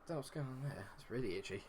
Don't know what's going on there. It's really itchy.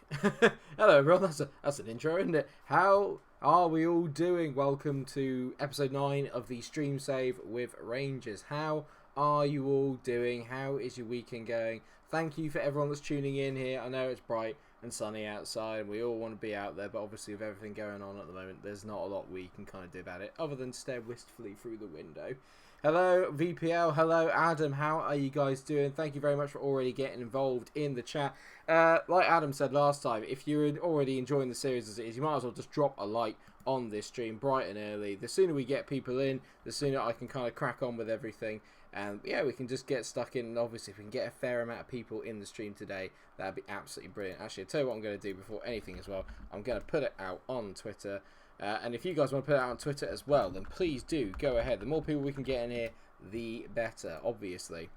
Hello, everyone. That's an intro, isn't it? How are we all doing? Welcome to episode 9 of the Stream Save with Rangers. How are you all doing? How is your weekend going? Thank you for everyone that's tuning in here. I know it's bright and sunny outside, and we all want to be out there, but obviously with everything going on at the moment, there's not a lot we can kind of do about it, other than stare wistfully through the window. Hello, VPL. Hello, Adam. How are you guys doing? Thank you very much for already getting involved in the chat. Like Adam said last time, if you're already enjoying the series as it is, you might as well just drop a like on this stream bright and early. The sooner we get people in, the sooner I can kind of crack on with everything. And yeah, we can just get stuck in. And obviously, if we can get a fair amount of people in the stream today, that'd be absolutely brilliant. Actually, I'll tell you what I'm going to do before anything as well. I'm going to put it out on Twitter. And if you guys want to put it out on Twitter as well, then please do go ahead. The more people we can get in here, the better, obviously.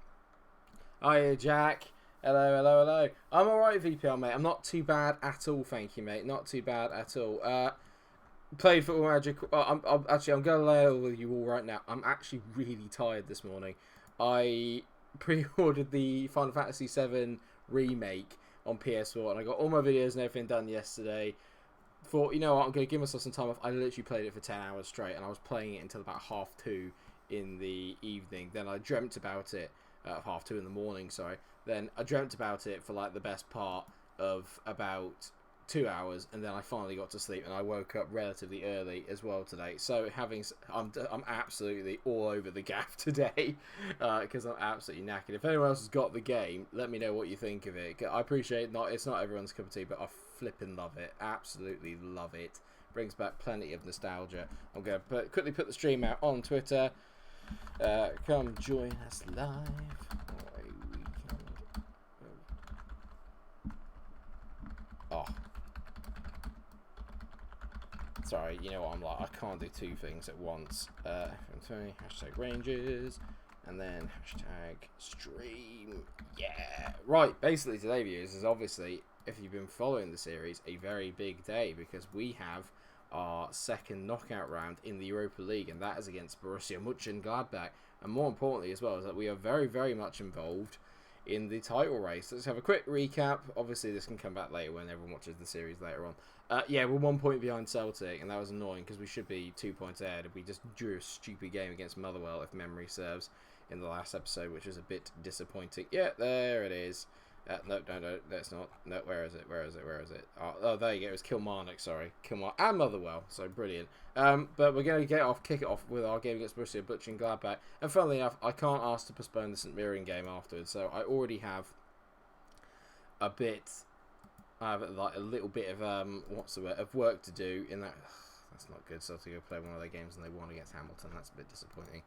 Hiya, Jack. Hello, hello, hello. I'm alright, VPL, mate. I'm not too bad at all, thank you, mate. Not too bad at all. Played Football Magic. I'm going to lay over you all right now. I'm actually really tired this morning. I pre-ordered the Final Fantasy VII Remake on PS4, and I got all my videos and everything done yesterday. Thought, you know what, I'm going to give myself some time off. I literally played it for 10 hours straight, and I was playing it until about 2:30 in the evening. Then I dreamt about it at 2:30 in the morning, sorry. Then I dreamt about it for like the best part of about 2 hours, and then I finally got to sleep, and I woke up relatively early as well today. So I'm absolutely all over the gaff today because I'm absolutely knackered. If anyone else has got the game, let me know what you think of it. I appreciate it's not everyone's cup of tea, but I flipping love it. Absolutely love it. Brings back plenty of nostalgia. I'm going to quickly put the stream out on Twitter. Come join us live. Oh. Sorry, you know what I'm like. I can't do two things at once. Hashtag Rangers. And then hashtag stream. Yeah. Right, basically today, viewers, is obviously, if you've been following the series, a very big day because we have our second knockout round in the Europa League, and that is against Borussia Mönchengladbach. And more importantly as well is that we are very, very much involved in the title race. Let's have a quick recap. Obviously, this can come back later when everyone watches the series later on. Yeah, we're 1 point behind Celtic, and that was annoying because we should be 2 points ahead. We just drew a stupid game against Motherwell, if memory serves, in the last episode, which was a bit disappointing. Yeah, there it is. No, that's not. No, where is it? Oh, there you go. It was Kilmarnock, sorry. Kilmarnock and Motherwell, so brilliant. But we're going to kick it off with our game against Borussia Mönchengladbach. And funnily enough, I can't ask to postpone the St Mirren game afterwards, so I already have a little bit of of work to do in that. That's not good. So I have to go play one of their games and they won against Hamilton. That's a bit disappointing.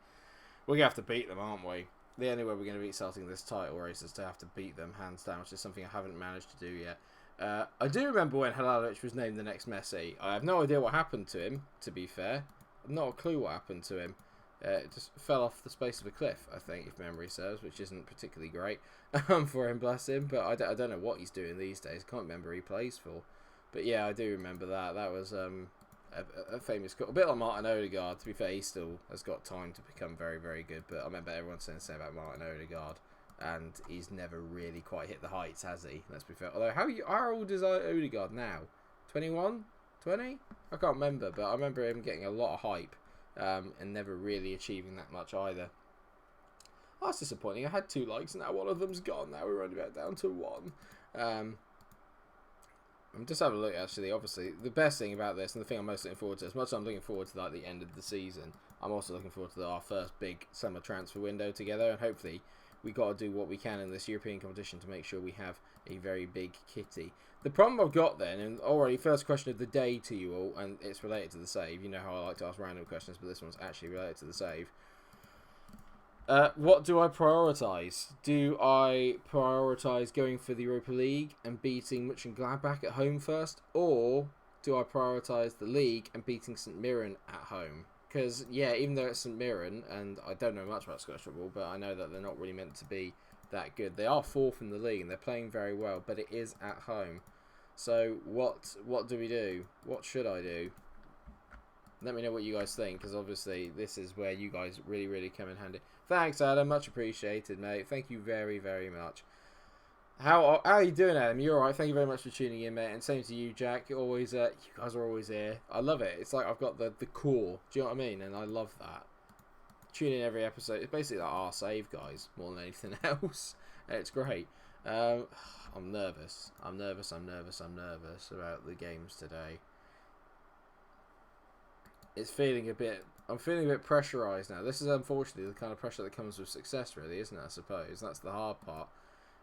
We're going to have to beat them, aren't we? The only way we're going to beat Celtic in this title race is to have to beat them hands down, which is something I haven't managed to do yet. I do remember when Halalovic was named the next Messi. I have no idea what happened to him, to be fair. I've not a clue what happened to him. It just fell off the space of a cliff, I think, if memory serves, which isn't particularly great for him, bless him. But I don't know what he's doing these days. I can't remember who he plays for. But yeah, I do remember that. That was a famous goal. A bit like Martin Odegaard. To be fair, he still has got time to become very, very good. But I remember everyone saying the same about Martin Odegaard. And he's never really quite hit the heights, has he? Let's be fair. Although, how old is Odegaard now? 21? 20? I can't remember. But I remember him getting a lot of hype. And never really achieving that much either. Oh, that's disappointing. I had 2 likes and now one of them's gone. Now we're only about down to 1. I'm just having a look, actually. Obviously, the best thing about this, and the thing I'm most looking forward to, as much as I'm looking forward to like the end of the season, I'm also looking forward to our first big summer transfer window together, and hopefully we got to do what we can in this European competition to make sure we have a very big kitty. The problem I've got then, and already first question of the day to you all, and it's related to the save. You know how I like to ask random questions, but this one's actually related to the save. What do I prioritise? Do I prioritise going for the Europa League and beating Mönchengladbach at home first? Or do I prioritise the league and beating St Mirren at home? Because, yeah, even though it's St Mirren, and I don't know much about Scottish football, but I know that they're not really meant to be that good. They are 4th in the league and they're playing very well, but it is at home. So what do we do? What should I do? Let me know what you guys think, because obviously this is where you guys really come in handy. Thanks, Adam. Much appreciated, mate. Thank you very, very much. How are you doing, Adam? You alright? Thank you very much for tuning in, mate. And same to you, Jack. You're always, you guys are always here. I love it. It's like I've got the core. Do you know what I mean? And I love that. Tune in every episode. It's basically like our save, guys, more than anything else. And it's great. I'm nervous. I'm nervous about the games today. It's feeling a bit. I'm feeling a bit pressurised now. This is unfortunately the kind of pressure that comes with success, really, isn't it? I suppose that's the hard part.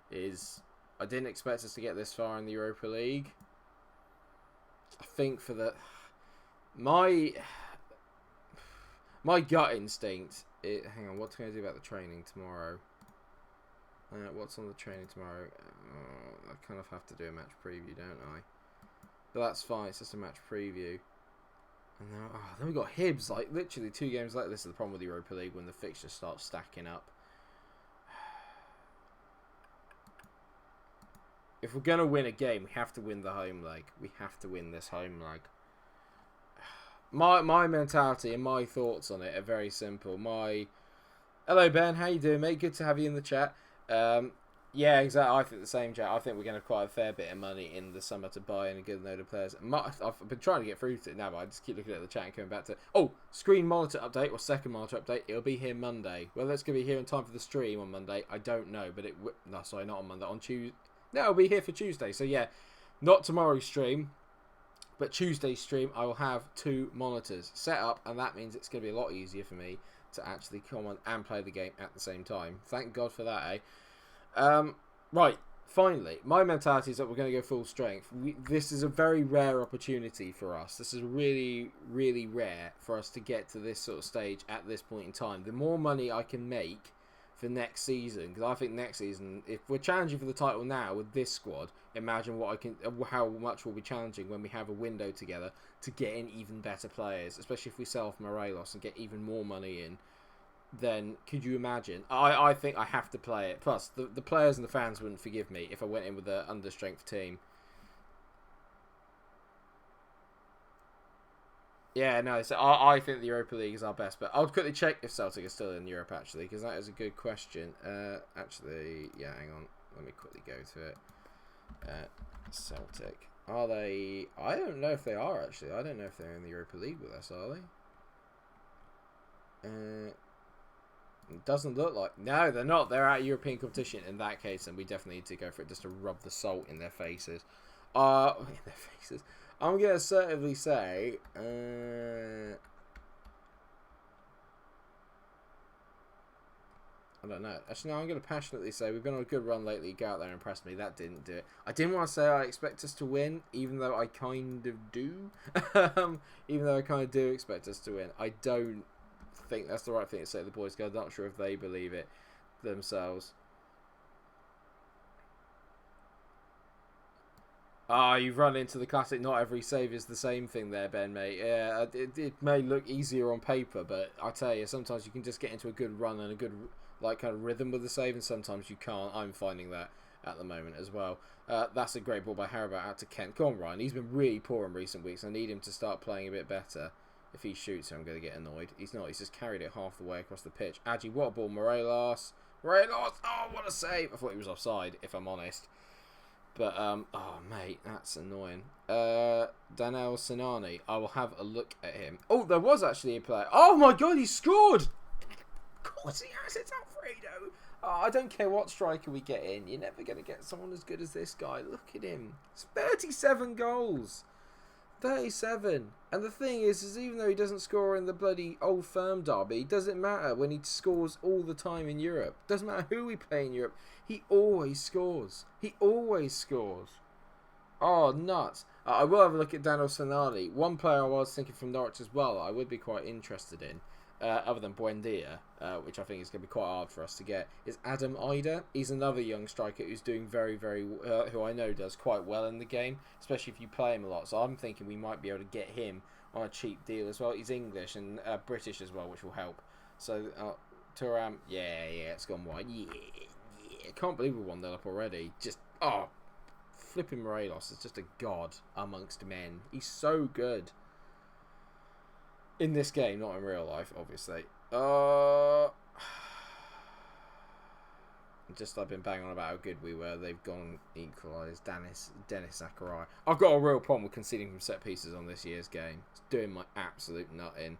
Is I didn't expect us to get this far in the Europa League. I think for the my gut instinct. Hang on, what can I do about the training tomorrow? What's on the training tomorrow? I kind of have to do a match preview, don't I? But that's fine. It's just a match preview. And then we got Hibs. Like literally 2 games later. This is the problem with the Europa League when the fixtures start stacking up. If we're going to win a game, we have to win the home leg. We have to win this home leg. My mentality and my thoughts on it are very simple. Hello, Ben. How you doing, mate? Good to have you in the chat. Yeah, exactly. I think the same, Jack. I think we're going to acquire a fair bit of money in the summer to buy in a good load of players. I've been trying to get through to it now, but I just keep looking at the chat and coming back to... Oh, screen monitor update or second monitor update. It'll be here Monday. Whether it's going to be here in time for the stream on Monday, I don't know. But no, sorry, not on Monday. On Tuesday. No, it'll be here for Tuesday. So yeah, not tomorrow's stream, but Tuesday's stream. I will have 2 monitors set up, and that means it's going to be a lot easier for me to actually come on and play the game at the same time. Thank God for that, eh? Right, finally, my mentality is that we're going to go full strength. This is a very rare opportunity for us. This is really, really rare for us to get to this sort of stage at this point in time. The more money I can make for next season, because I think next season, if we're challenging for the title now with this squad, imagine how much we'll be challenging when we have a window together to get in even better players, especially if we sell off Morelos and get even more money in. Then could you imagine? I think I have to play it. Plus, the players and the fans wouldn't forgive me if I went in with an understrength team. Yeah, no, so I think the Europa League is our best, but I'll quickly check if Celtic are still in Europe, actually, because that is a good question. Actually, yeah, hang on. Let me quickly go to it. Celtic. Are they... I don't know if they are, actually. I don't know if they're in the Europa League with us, are they? It doesn't look like... No, they're not. They're out of European competition in that case, and we definitely need to go for it just to rub the salt in their faces. In their faces. I'm going to assertively say... I don't know. Actually, no, I'm going to passionately say we've been on a good run lately. Go out there and impress me. That didn't do it. I didn't want to say I expect us to win, even though I kind of do. Even though I kind of do expect us to win. I don't think that's the right thing to say to the boys. I'm not sure if they believe it themselves. You've run into the classic not every save is the same thing there, Ben, mate. Yeah, it may look easier on paper, but I tell you, sometimes you can just get into a good run and a good kind of rhythm with the save, and sometimes you can't. I'm finding that at the moment as well. That's a great ball by Harabat out to Kent. Go on, Ryan. He's been really poor in recent weeks. I need him to start playing a bit better. If he shoots, I'm going to get annoyed. He's not. He's just carried it half the way across the pitch. Agi, what a ball. Morelos. Oh, what a save. I thought he was offside, if I'm honest. But, oh, mate, that's annoying. Daniel Sinani. I will have a look at him. Oh, there was actually a player. Oh, my God, he scored. Of course he has. It's Alfredo. Oh, I don't care what striker we get in. You're never going to get someone as good as this guy. Look at him. It's 37 goals. 37. And the thing is even though he doesn't score in the bloody Old Firm derby, it doesn't matter when he scores all the time in Europe. Doesn't matter who we play in Europe. He always scores. He always scores. Oh, nuts. I will have a look at Daniel Sonali. One player I was thinking from Norwich as well I would be quite interested in, other than Buendia, which I think is going to be quite hard for us to get, is Adam Ida. He's another young striker who's doing very, very... who I know does quite well in the game, especially if you play him a lot. So I'm thinking we might be able to get him on a cheap deal as well. He's English and British as well, which will help. So, Turam, yeah, it's gone wide. Yeah. I can't believe we're 1-0 up already. Just, flipping Morelos is just a god amongst men. He's so good. In this game, not in real life, obviously. Just I've been banging on about how good we were. They've gone equalised. Dennis Zakaria. I've got a real problem with conceding from set pieces on this year's game. It's doing my absolute nut in.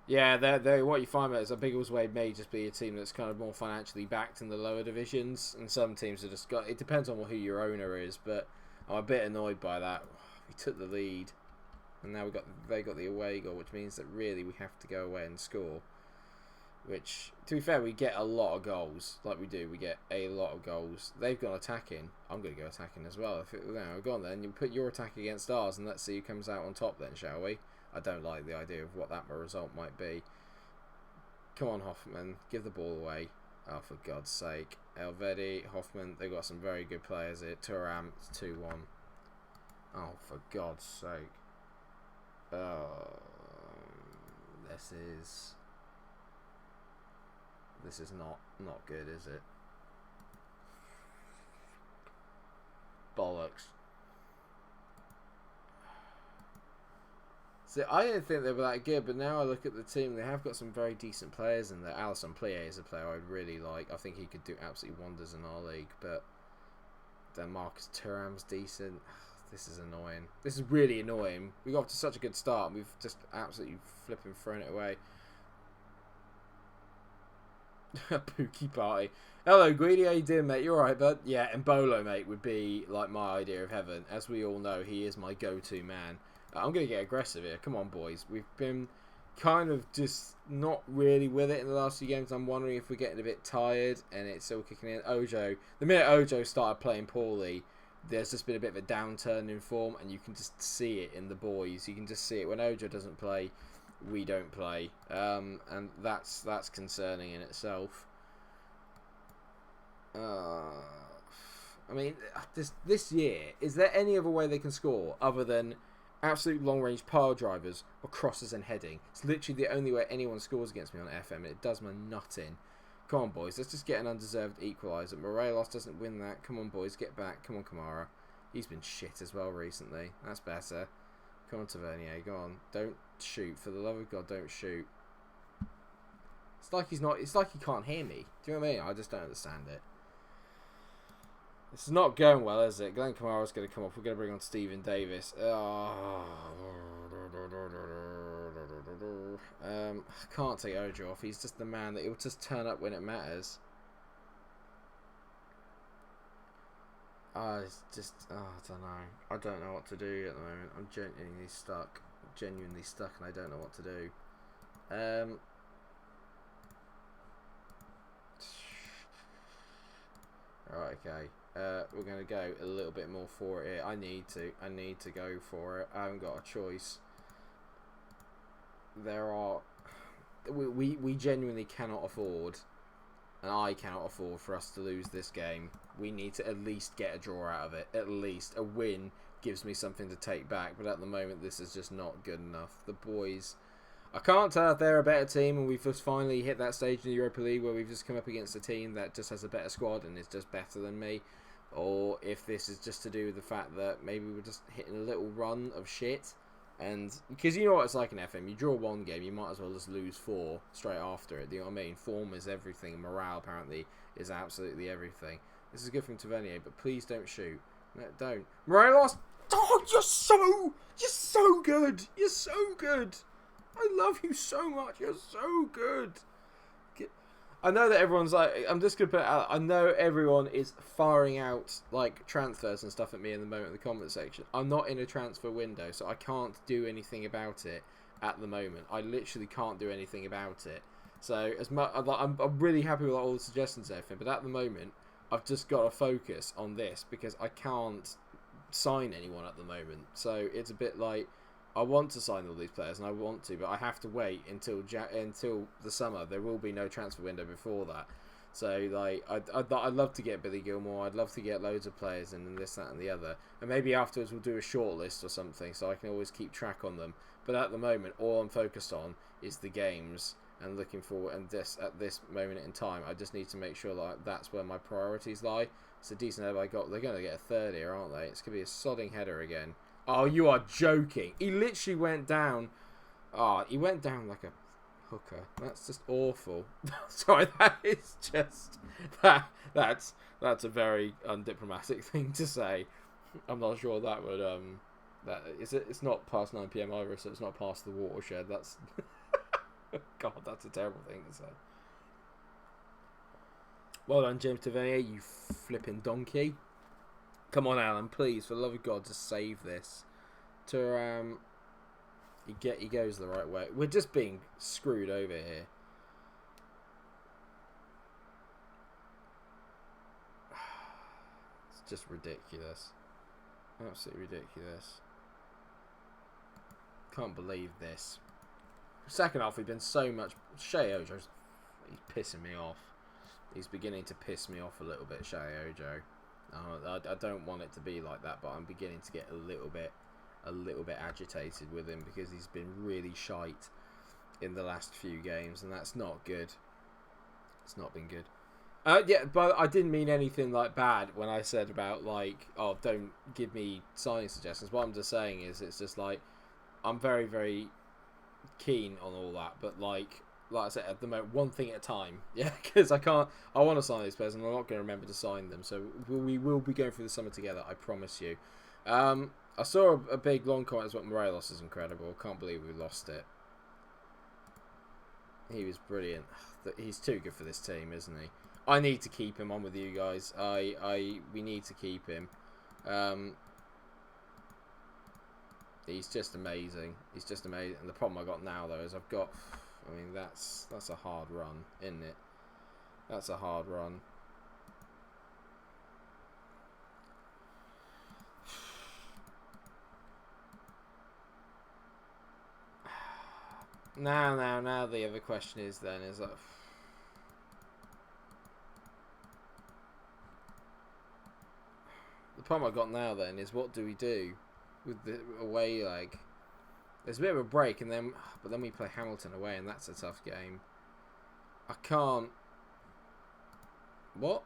Yeah, they're what you find is that Biggleswade may just be a team that's kind of more financially backed in the lower divisions, and some teams have just got. It depends on who your owner is, but I'm a bit annoyed by that. We took the lead, and now they got the away goal, which means that really we have to go away and score. Which, to be fair, we get a lot of goals, like we do. We get a lot of goals. They've gone attacking. I'm going to go attacking as well. Go on then. You put your attack against ours, and let's see who comes out on top then, shall we? I don't like the idea of what that result might be. Come on, Hoffman. Give the ball away. Oh, for God's sake. Elvedi, Hoffman, they've got some very good players here. Thuram, it's 2-1. Oh, for God's sake. This is not good, is it? Bollocks. See, I didn't think they were that good, but now I look at the team, they have got some very decent players in there. Alisson Plié is a player I'd really like. I think he could do absolutely wonders in our league, but then Marcus Thuram's decent. This is annoying. This is really annoying. We got off to such a good start, and we've just absolutely flipping thrown it away. Pookie party. Hello, Greedy, how you doing, mate? You alright, bud? Yeah, and Bolo, mate, would be like my idea of heaven. As we all know, he is my go-to man. I'm going to get aggressive here. Come on, boys. We've been kind of just not really with it in the last few games. I'm wondering if we're getting a bit tired and it's still kicking in. Ojo. The minute Ojo started playing poorly, there's just been a bit of a downturn in form, and you can just see it in the boys. You can just see it. When Ojo doesn't play, we don't play. And that's concerning in itself. I mean, this year, is there any other way they can score other than absolute long-range pile drivers or crosses and heading? It's literally the only way anyone scores against me on FM, and it does my nut in. Come on, boys. Let's just get an undeserved equaliser. Morelos doesn't win that. Come on, boys. Get back. Come on, Kamara. He's been shit as well recently. That's better. Come on, Tavernier. Go on. Don't shoot. For the love of God, don't shoot. It's like he's not... It's like he can't hear me. Do you know what I mean? I just don't understand it. It's not going well, is it? Glenn Kamara's going to come off. We're going to bring on Stephen Davis. I can't take Ojo off. He's just the man that he'll just turn up when it matters. It's just... I don't know. I don't know what to do at the moment. I'm genuinely stuck. And I don't know what to do. Right, okay. We're going to go a little bit more for it here. I need to go for it. I haven't got a choice. There are... We genuinely cannot afford, and I cannot afford, for us to lose this game. We need to at least get a draw out of it. At least a win gives me something to take back. But at the moment, this is just not good enough. The boys... I can't tell if they're a better team, and we've just finally hit that stage in the Europa League where we've just come up against a team that just has a better squad and is just better than me, or if this is just to do with the fact that maybe we're just hitting a little run of shit. And because you know what it's like in FM, you draw one game, you might as well just lose 4 straight after it. Do you know what I mean? Form is everything. Morale apparently is absolutely everything. This is good from Tavernier, but please don't shoot. No, don't. Morelos! Oh, you're so good. You're so good. I love you so much. You're so good. I know that everyone's like... I'm just going to put it out. I know everyone is firing out like transfers and stuff at me in the moment in the comment section. I'm not in a transfer window, so I can't do anything about it at the moment. I literally can't do anything about it. So as much, I'm really happy with all the suggestions and everything, but at the moment, I've just got to focus on this because I can't sign anyone at the moment. So it's a bit like... I want to sign all these players, and I want to, but I have to wait until the summer. There will be no transfer window before that. So, like, I'd love to get Billy Gilmore. I'd love to get loads of players in, and this, that, and the other. And maybe afterwards we'll do a short list or something, so I can always keep track on them. But at the moment, all I'm focused on is the games and looking forward. And at this moment in time, I just need to make sure that that's where my priorities lie. It's a decent header I got. They're going to get a third here, aren't they? It's going to be a sodding header again. Oh, you are joking. He literally went down. Oh, he went down like a... Hooker. That's just awful. Sorry, that is just that's a very undiplomatic thing to say. I'm not sure that would that is it. It's not past 9 p.m. either, so it's not past the watershed. That's God, that's a terrible thing to say. Well done, James Tavernier, you flipping donkey. Come on, Alan, please, for the love of God, just save this. He goes the right way. We're just being screwed over here. It's just ridiculous. Absolutely ridiculous. Can't believe this. Second half, we've been so much. Shea Ojo's, he's pissing me off. He's beginning to piss me off a little bit, Shea Ojo. I don't want it to be like that, but I'm beginning to get a little bit agitated with him because he's been really shite in the last few games, and that's not good. It's not been good. Yeah, but I didn't mean anything like bad when I said about like, oh, don't give me signing suggestions. What I'm just saying is, it's just like I'm very, very keen on all that, but like I said, at the moment, one thing at a time. Yeah, because I want to sign these players, and I'm not going to remember to sign them. So we will be going through the summer together. I promise you. I saw a big long comment as well. Morelos is incredible. Can't believe we lost it. He was brilliant. He's too good for this team, isn't he? I need to keep him on with you guys. We need to keep him. He's just amazing. He's just amazing. And the problem I got now though is I've got. I mean, that's a hard run, isn't it? That's a hard run. Now the other question is then is that the problem I got now then is what do we do with the away leg? There's a bit of a break but then we play Hamilton away and that's a tough game. I can't. What?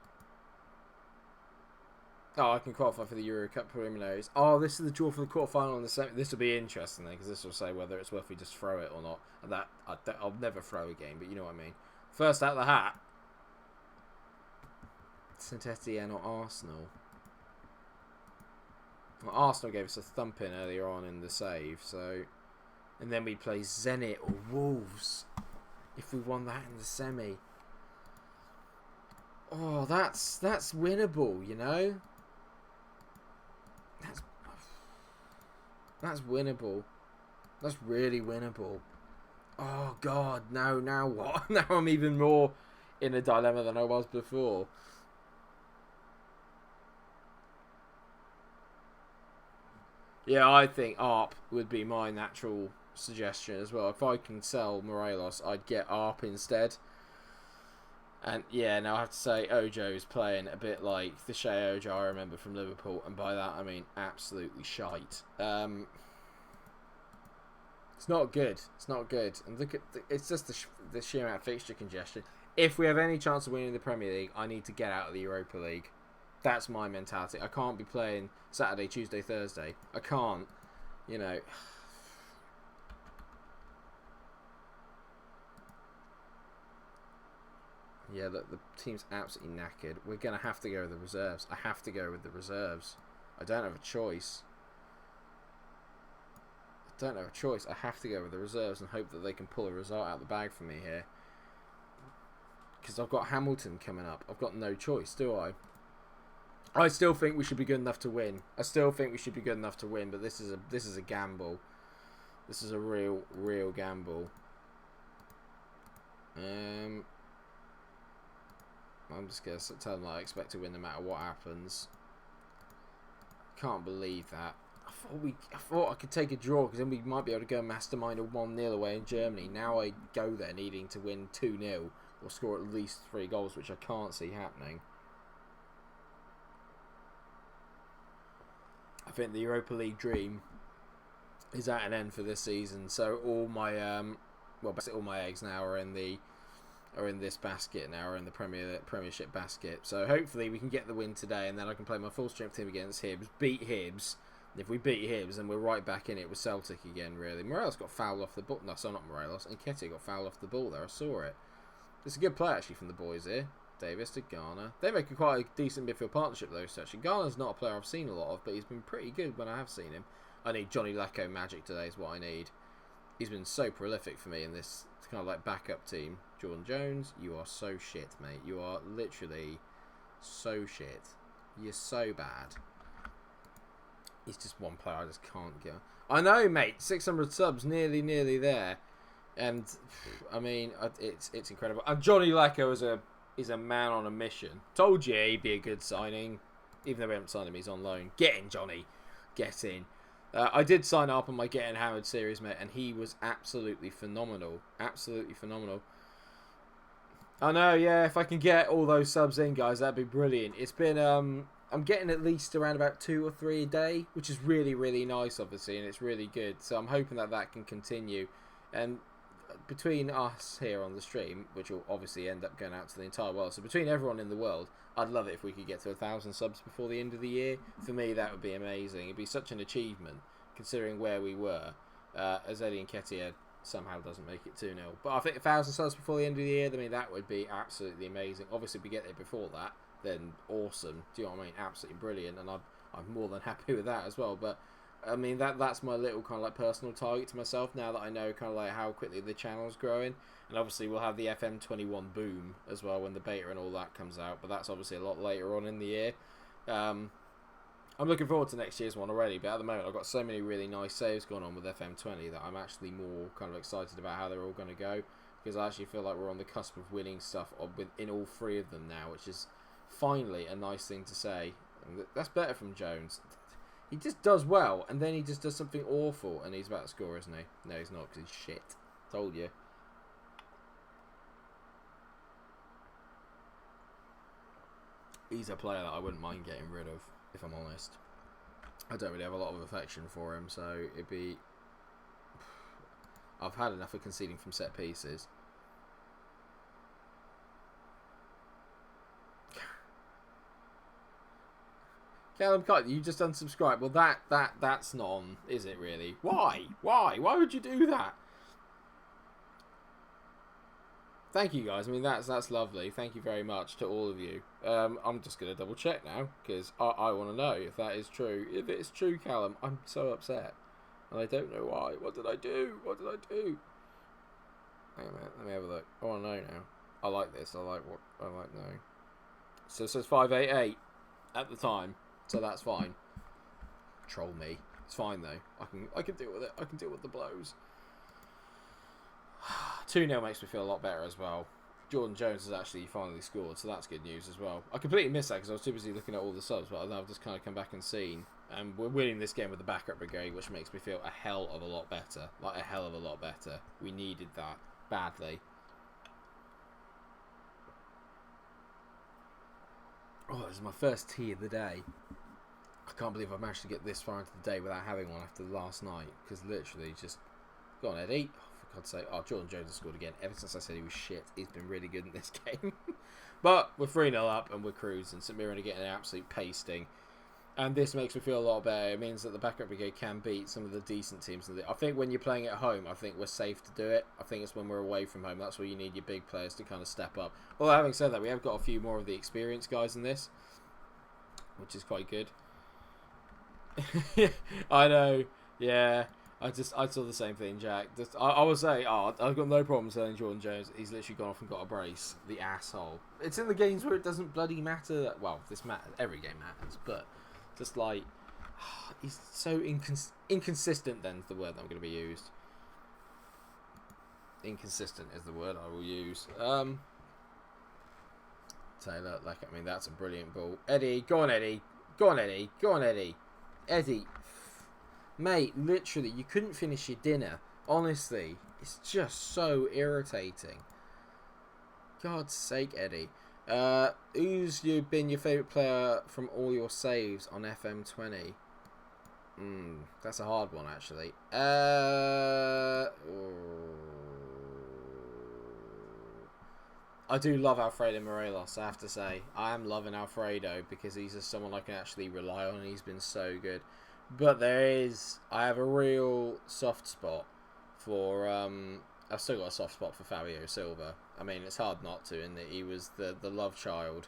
Oh, I can qualify for the Euro Cup preliminaries. Oh, this is the draw for the quarterfinal and the semi. This will be interesting then, because this will say whether it's worth we just throw it or not. And that I'll never throw a game, but you know what I mean. First out of the hat, Saint Etienne or Arsenal. Well, Arsenal gave us a thumping earlier on in the save, so, and then we play Zenit or Wolves if we won that in the semi. Oh, that's winnable, you know. That's winnable. That's really winnable. Oh God, no! Now what? Now I'm even more in a dilemma than I was before. Yeah, I think ARP would be my natural suggestion as well. If I can sell Morelos, I'd get ARP instead. And yeah, now I have to say Ojo's playing a bit like the Shea Ojo I remember from Liverpool, and by that I mean absolutely shite. It's not good. It's not good. And look at it's just the sheer amount of fixture congestion. If we have any chance of winning the Premier League, I need to get out of the Europa League. That's my mentality. I can't be playing Saturday, Tuesday, Thursday. I can't. You know. Yeah, look, the team's absolutely knackered. We're going to have to go with the reserves. I have to go with the reserves. I don't have a choice. I don't have a choice. I have to go with the reserves and hope that they can pull a result out of the bag for me here. Because I've got Hamilton coming up. I've got no choice, do I? I still think we should be good enough to win. I still think we should be good enough to win, but this is a gamble. This is a real gamble. I'm just going to tell them I expect to win no matter what happens. Can't believe that. I thought I could take a draw because then we might be able to go mastermind a 1-0 away in Germany. Now I go there needing to win 2-0 or score at least 3 goals, which I can't see happening. I think the Europa League dream is at an end for this season. So all my basically all my eggs now are in this basket now, are in the Premiership basket. So hopefully we can get the win today, and then I can play my full strength team against Hibs, beat Hibs, If we beat Hibs, then we're right back in it with Celtic again, really. Morelos got fouled off the ball. No, sorry, not Morelos. And Nketiah got fouled off the ball there. I saw it. It's a good play, actually, from the boys here. Davis to Garner. They make quite a decent midfield partnership, though, actually. Garner's not a player I've seen a lot of, but he's been pretty good when I have seen him. I need Johnny Lacko magic today is what I need. He's been so prolific for me in this kind of like backup team. Jordan Jones, you are so shit, mate. You are literally so shit. You're so bad. He's just one player I just can't get. I know, mate. 600 subs, nearly there. And I mean, it's incredible. And Johnny Lacko is a man on a mission. Told you he'd be a good signing, even though we haven't signed him. He's on loan. Get in, Johnny. Get in. I did sign up on my Getting Hammered series, mate, and he was absolutely phenomenal. Absolutely phenomenal. I know, yeah. If I can get all those subs in, guys, that'd be brilliant. It's been I'm getting at least around about 2 or 3 a day, which is really, really nice, obviously, and it's really good. So I'm hoping that can continue. And between us here on the stream, which will obviously end up going out to the entire world, so between everyone in the world, I'd love it if we could get to 1,000 subs before the end of the year. For me, that would be amazing. It'd be such an achievement, considering where we were, as Eddie Nketiah somehow doesn't make it 2-0. But I think 1,000 subs before the end of the year, I mean, that would be absolutely amazing. Obviously, if we get there before that, then awesome. Do you know what I mean? Absolutely brilliant, and I'm more than happy with that as well. But I mean, that's my little kind of like personal target to myself now that I know kind of like how quickly the channel's growing. And obviously we'll have the FM21 boom as well when the beta and all that comes out, but that's obviously a lot later on in the year. I'm looking forward to next year's one already, but at the moment I've got so many really nice saves going on with FM20 that I'm actually more kind of excited about how they're all going to go, because I actually feel like we're on the cusp of winning stuff in all 3 of them now, which is finally a nice thing to say. And that's better from Jones. He just does well, and then he just does something awful, and he's about to score, isn't he? No, he's not, because he's shit. Told you. He's a player that I wouldn't mind getting rid of, if I'm honest. I don't really have a lot of affection for him, so it'd be... I've had enough of conceding from set pieces. Callum Cut, you just unsubscribed. Well, that's not on, is it really? Why? Why would you do that? Thank you, guys. I mean, that's lovely. Thank you very much to all of you. I'm just going to double check now, because I want to know if that is true. If it's true, Callum, I'm so upset. And I don't know why. What did I do? Hang on a minute. Let me have a look. I want to know now. I like this. I like knowing. So it says 588 at the time. So that's fine. Troll me. It's fine though. I can deal with it. I can deal with the blows. 2-0 makes me feel a lot better as well. Jordan Jones has actually finally scored, so that's good news as well. I completely missed that because I was too busy looking at all the subs, but I've just kind of come back and seen. And we're winning this game with the backup brigade, which makes me feel a hell of a lot better. Like a hell of a lot better. We needed that badly. Oh, this is my first tea of the day. I can't believe I managed to get this far into the day without having one after last night. Because literally just... Go on, Eddie. Oh, for God's sake. Oh, Jordan Jones has scored again. Ever since I said he was shit, he's been really good in this game. But we're 3-0 up and we're cruising. St Mirren are getting an absolute pasting. And this makes me feel a lot better. It means that the backup brigade can beat some of the decent teams. I think when you're playing at home, I think we're safe to do it. I think it's when we're away from home. That's where you need your big players to kind of step up. Although having said that, we have got a few more of the experienced guys in this, which is quite good. I know. Yeah. I saw the same thing, Jack. I will say, I've got no problem selling Jordan Jones. He's literally gone off and got a brace. The asshole. It's in the games where it doesn't bloody matter. Well, this matters. Every game matters, but just like he's so inconsistent. Then's the word that I'm going to be used. Inconsistent is the word I will use. Taylor, like I mean, that's a brilliant ball. Eddie, go on, Eddie. Go on, Eddie. Go on, Eddie. Eddie. Mate, literally, you couldn't finish your dinner. Honestly, it's just so irritating. God's sake, Eddie. Who's been your favourite player from all your saves on FM20? That's a hard one, actually. I do love Alfredo Morelos, I have to say. I am loving Alfredo because he's just someone I can actually rely on, and he's been so good. But I have a real soft spot for, I've still got a soft spot for Fabio Silva. I mean, it's hard not to, in that he was the love child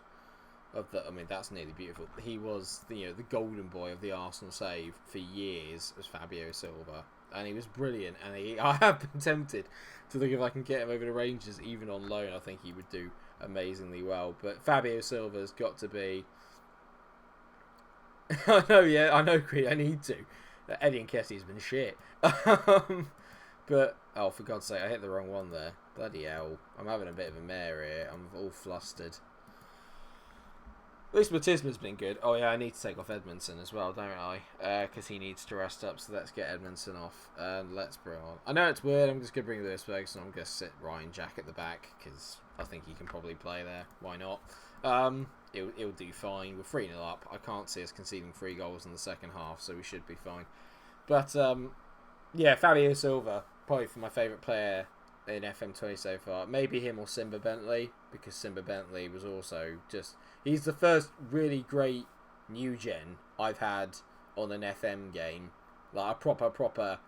of the, I mean, that's nearly beautiful. He was, the golden boy of the Arsenal save for years, was Fabio Silva. And he was brilliant, and I have been tempted to think if I can get him over the Rangers, even on loan. I think he would do amazingly well. But Fabio Silva's got to be... I know, yeah, I know, Creed, I need to. Eddie Nketiah's been shit. But, oh, for God's sake, I hit the wrong one there. Bloody hell. I'm having a bit of a mare here. I'm all flustered. At least Matisma's been good. Oh, yeah, I need to take off Edmondson as well, don't I? Because he needs to rest up, so let's get Edmondson off. And let's bring on... I know it's weird, I'm just going to bring Lewis Ferguson. I'm going to sit Ryan Jack at the back, because I think he can probably play there. Why not? It'll do fine. We're 3-0 up. I can't see us conceding 3 goals in the second half, so we should be fine. But, yeah, Fabio Silva, probably my favourite player in FM20 so far. Maybe him or Simba Bentley, because Simba Bentley was also just... He's the first really great new gen I've had on an FM game. Like a proper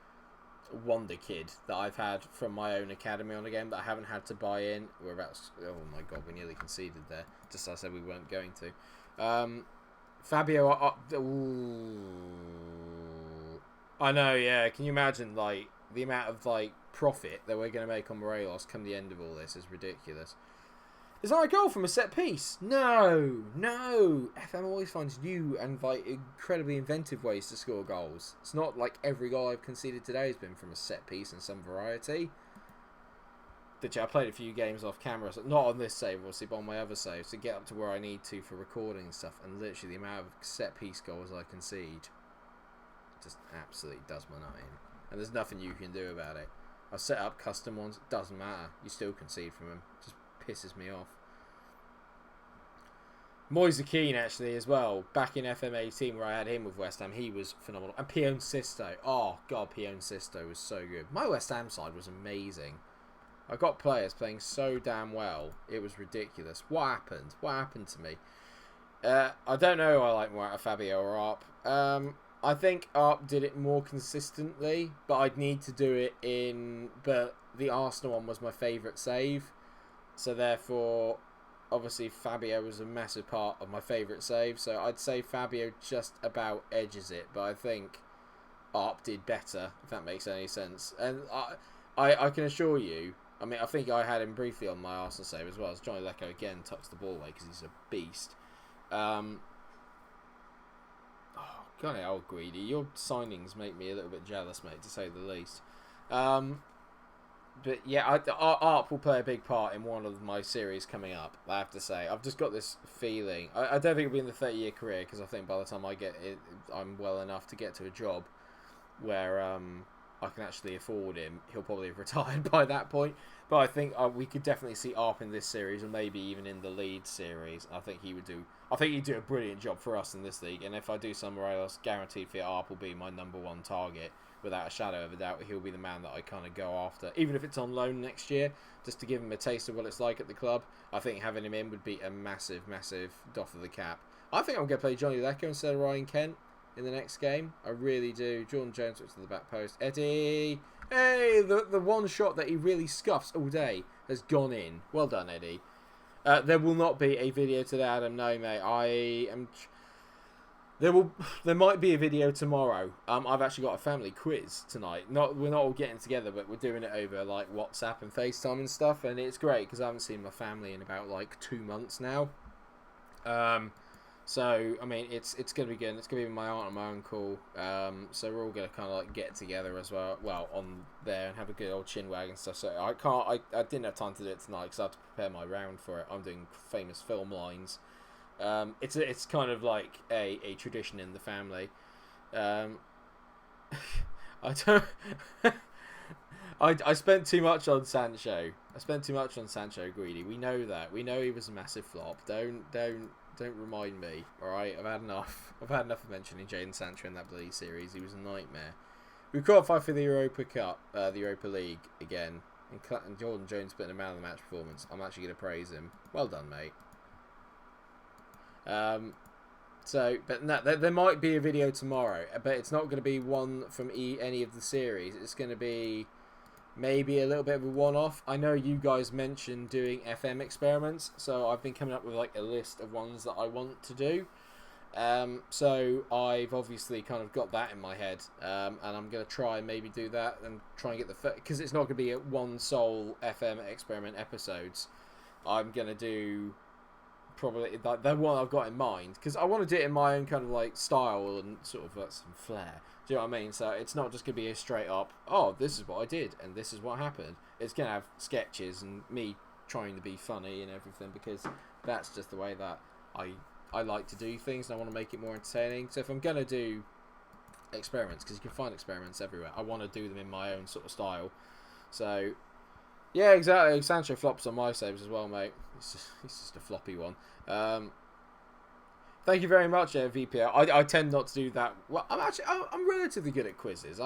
wonder kid that I've had from my own academy on a game that I haven't had to buy in. We're about... Oh my god, we nearly conceded there. Just as I said we weren't going to. Fabio... I know, yeah. Can you imagine, like, the amount of, like, profit that we're going to make on Morelos come the end of all this is ridiculous. Is that a goal from a set piece? No. FM always finds new and like incredibly inventive ways to score goals. It's not like every goal I've conceded today has been from a set piece in some variety. I played a few games off camera, so not on this save obviously, but on my other saves to get up to where I need to for recording and stuff. And literally the amount of set piece goals I concede just absolutely does my nut in. And there's nothing you can do about it. I've set up custom ones. It doesn't matter. You still concede from them. Just pisses me off. Moise Keane actually as well. Back in FM18 where I had him with West Ham, he was phenomenal. And Pione Sisto. Oh god, Pione Sisto was so good. My West Ham side was amazing. I got players playing so damn well. It was ridiculous. What happened? What happened to me? I don't know who I like more out of Fabio or Arp. I think Arp did it more consistently, but I'd need to do it in... But the Arsenal one was my favourite save. So therefore, obviously Fabio was a massive part of my favourite save. So I'd say Fabio just about edges it. But I think Arp did better, if that makes any sense. And I can assure you, I mean, I think I had him briefly on my Arsenal save as well. As Johnny Lecco again tucks the ball away because he's a beast. God, how greedy. Your signings make me a little bit jealous, mate, to say the least. But yeah, Arp will play a big part in one of my series coming up, I have to say. I've just got this feeling. I don't think it'll be in the 30-year career, because I think by the time I get it, I'm well enough to get to a job where I can actually afford him. He'll probably have retired by that point. But I think we could definitely see Arp in this series, and maybe even in the Leeds series. I think he'd do a brilliant job for us in this league. And if I do somewhere else, guaranteed for Arp will be my #1 target. Without a shadow of a doubt, he'll be the man that I kind of go after. Even if it's on loan next year, just to give him a taste of what it's like at the club. I think having him in would be a massive, massive doff of the cap. I think I'm going to play Johnny Lecco instead of Ryan Kent in the next game. I really do. Jordan Jones looks to the back post. Eddie! Hey! The one shot that he really scuffs all day has gone in. Well done, Eddie. There will not be a video today, Adam. No, mate. There might be a video tomorrow. I've actually got a family quiz tonight. We're not all getting together, but we're doing it over like WhatsApp and FaceTime and stuff, and it's great because I haven't seen my family in about like 2 months now. So I mean, it's gonna be good. It's gonna be my aunt and my uncle. So we're all gonna kind of like get together as well. Well, on there and have a good old chinwag and stuff. So I didn't have time to do it tonight because I had to prepare my round for it. I'm doing famous film lines. It's kind of like a tradition in the family. I don't. I spent too much on Sancho. Greedy. We know that. We know he was a massive flop. Don't remind me. All right, I've had enough. I've had enough of mentioning Jadon Sancho in that bloody series. He was a nightmare. We qualified for the Europa Cup, the Europa League again, and Jordan Jones put in a man of the match performance. I'm actually going to praise him. Well done, mate. So, but no, there might be a video tomorrow, but it's not going to be one from any of the series. It's going to be maybe a little bit of a one-off. I know you guys mentioned doing FM experiments, so I've been coming up with like a list of ones that I want to do. So I've obviously kind of got that in my head, and I'm going to try and maybe do that and try and get the... Because it's not going to be one sole FM experiment episodes. I'm going to do probably the one I've got in mind, because I want to do it in my own kind of like style and sort of like some flair. Do you know what I mean? So it's not just going to be a straight up, oh, this is what I did and this is what happened. It's going to have sketches and me trying to be funny and everything, because that's just the way that I like to do things, and I want to make it more entertaining. So if I'm going to do experiments, because you can find experiments everywhere, I want to do them in my own sort of style. So yeah, exactly. Sancho flops on my saves as well, mate. He's just a floppy one. Thank you very much, VPL. I tend not to do that. Well, I'm relatively good at quizzes.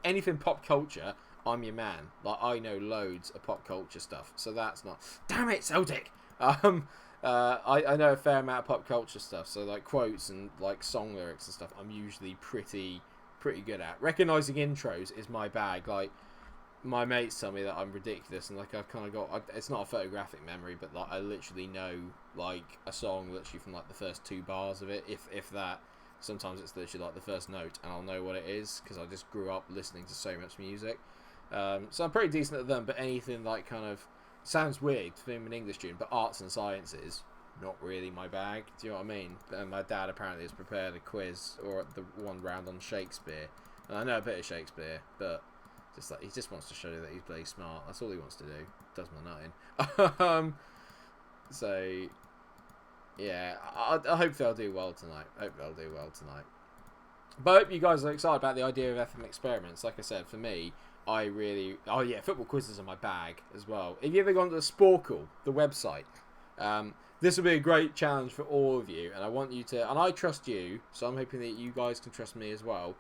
Anything pop culture, I'm your man. Like, I know loads of pop culture stuff, so that's not... Damn it, Celtic! I know a fair amount of pop culture stuff, so like quotes and like song lyrics and stuff, I'm usually pretty good at. Recognising intros is my bag. Like, my mates tell me that I'm ridiculous, and like I've kind of got... It's not a photographic memory, but like I literally know like a song literally from like the first 2 bars of it, if that. Sometimes it's literally like the first note, and I'll know what it is because I just grew up listening to so much music. So I'm pretty decent at them, but anything like kind of... Sounds weird for being an English student, but arts and sciences, not really my bag. Do you know what I mean? And my dad apparently has prepared a quiz or the one round on Shakespeare, and I know a bit of Shakespeare, but just like he just wants to show you that he's bloody smart. That's all he wants to do. Does my nutting. So yeah, I hope they'll do well tonight. But I hope you guys are excited about the idea of FM experiments. Like I said, for me, I really... Oh yeah, football quizzes are my bag as well. If you ever gone to the Sporkle, the website, this will be a great challenge for all of you, and I want you to... And I trust you, so I'm hoping that you guys can trust me as well.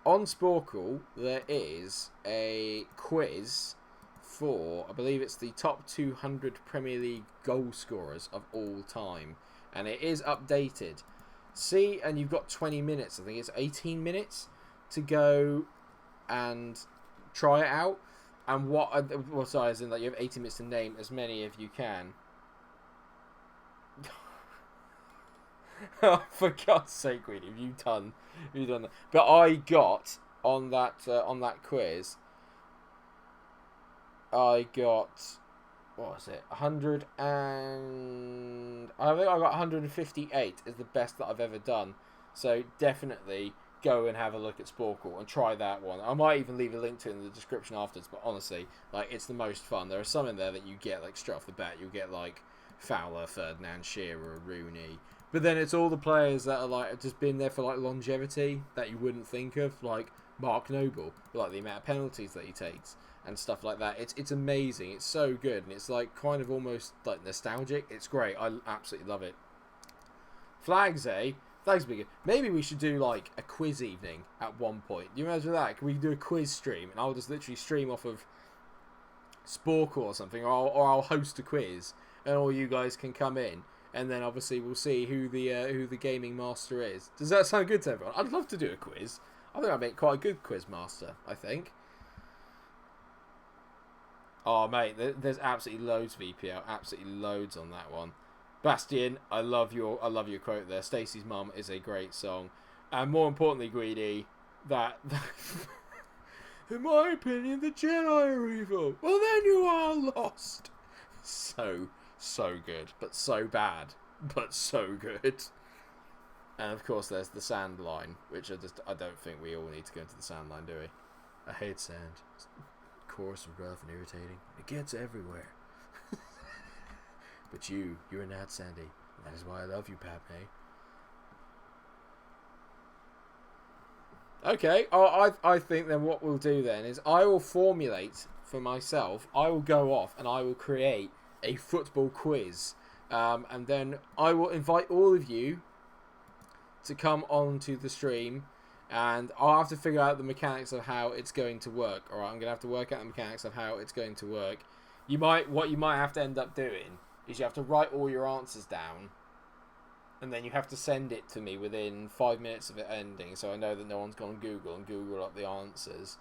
On Sporkle, there is a quiz for, I believe it's the top 200 Premier League goal scorers of all time, and it is updated. See, and you've got 20 minutes, I think it's 18 minutes to go and try it out. And as in, like, you have 18 minutes to name as many as you can. Oh, for God's sake, Greedy, have you done that? But I got on that quiz, I got, what was it, 100 and... I think I got 158 is the best that I've ever done. So definitely go and have a look at Sporkle and try that one. I might even leave a link to it in the description afterwards, but honestly, like, it's the most fun. There are some in there that you get, like, straight off the bat. You'll get, like, Fowler, Ferdinand, Shearer, Rooney. But then it's all the players that are, like, just been there for, like, longevity that you wouldn't think of, like Mark Noble, like the amount of penalties that he takes and stuff like that. It's amazing. It's so good, and it's, like, kind of almost, like, nostalgic. It's great. I absolutely love it. Flags, eh? Flags be good. Maybe we should do, like, a quiz evening at one point. You imagine that? Can we do a quiz stream, and I'll just literally stream off of Sporkle or something, or I'll host a quiz, and all you guys can come in, and then obviously we'll see who the gaming master is. Does that sound good to everyone? I'd love to do a quiz. I think I'd make quite a good quiz master, I think. Oh, mate, there's absolutely loads, VPL. Absolutely loads on that one. Bastian, I love your quote there. Stacey's Mum is a great song. And more importantly, Greedy, that in my opinion, the Jedi are evil. Well, then you are lost. So good, but so bad, but so good. And of course, there's the sand line, which I don't think we all need to go into the sand line, do we? I hate sand. It's coarse and rough and irritating. It gets everywhere. But you're not Sandy. That is why I love you, Padme. Okay, I think then what we'll do then is I will formulate for myself, I will go off and I will create a football quiz. And then I will invite all of you to come on to the stream, and I'll have to figure out the mechanics of how it's going to work. Alright, I'm going to have to work out the mechanics of how it's going to work. What you might have to end up doing is you have to write all your answers down, and then you have to send it to me within 5 minutes of it ending, so I know that no one's gone Google and Google up the answers.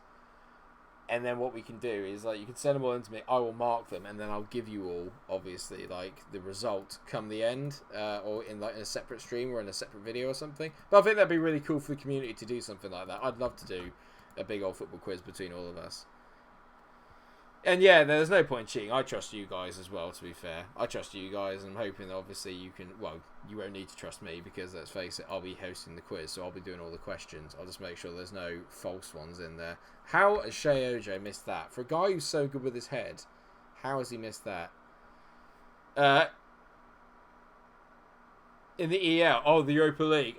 And then what we can do is, like, you can send them all in to me, I will mark them, and then I'll give you all, obviously, like, the result come the end, or in a separate stream or in a separate video or something. But I think that'd be really cool for the community to do something like that. I'd love to do a big old football quiz between all of us. And yeah, there's no point in cheating. I trust you guys as well, to be fair. I trust you guys, and I'm hoping that obviously you can... Well, you won't need to trust me, because let's face it, I'll be hosting the quiz, so I'll be doing all the questions. I'll just make sure there's no false ones in there. How has Shea OJ missed that? For a guy who's so good with his head, how has he missed that? In the EL, the Europa League,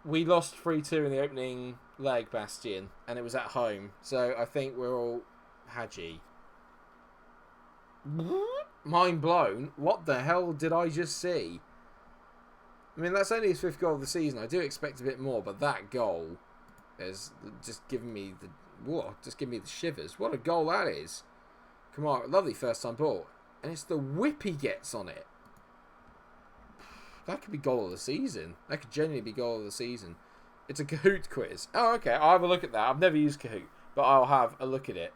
we lost 3-2 in the opening leg, Bastion, and it was at home. So I think we're all Haji. Mind blown. What the hell did I just see? I mean, that's only his 5th goal of the season. I do expect a bit more, but that goal is just giving me the... What? Just giving me the shivers. What a goal that is. Come on, lovely first time ball. And it's the whip he gets on it. That could be goal of the season. That could genuinely be goal of the season. It's a Kahoot quiz. Oh, okay. I'll have a look at that. I've never used Kahoot, but I'll have a look at it.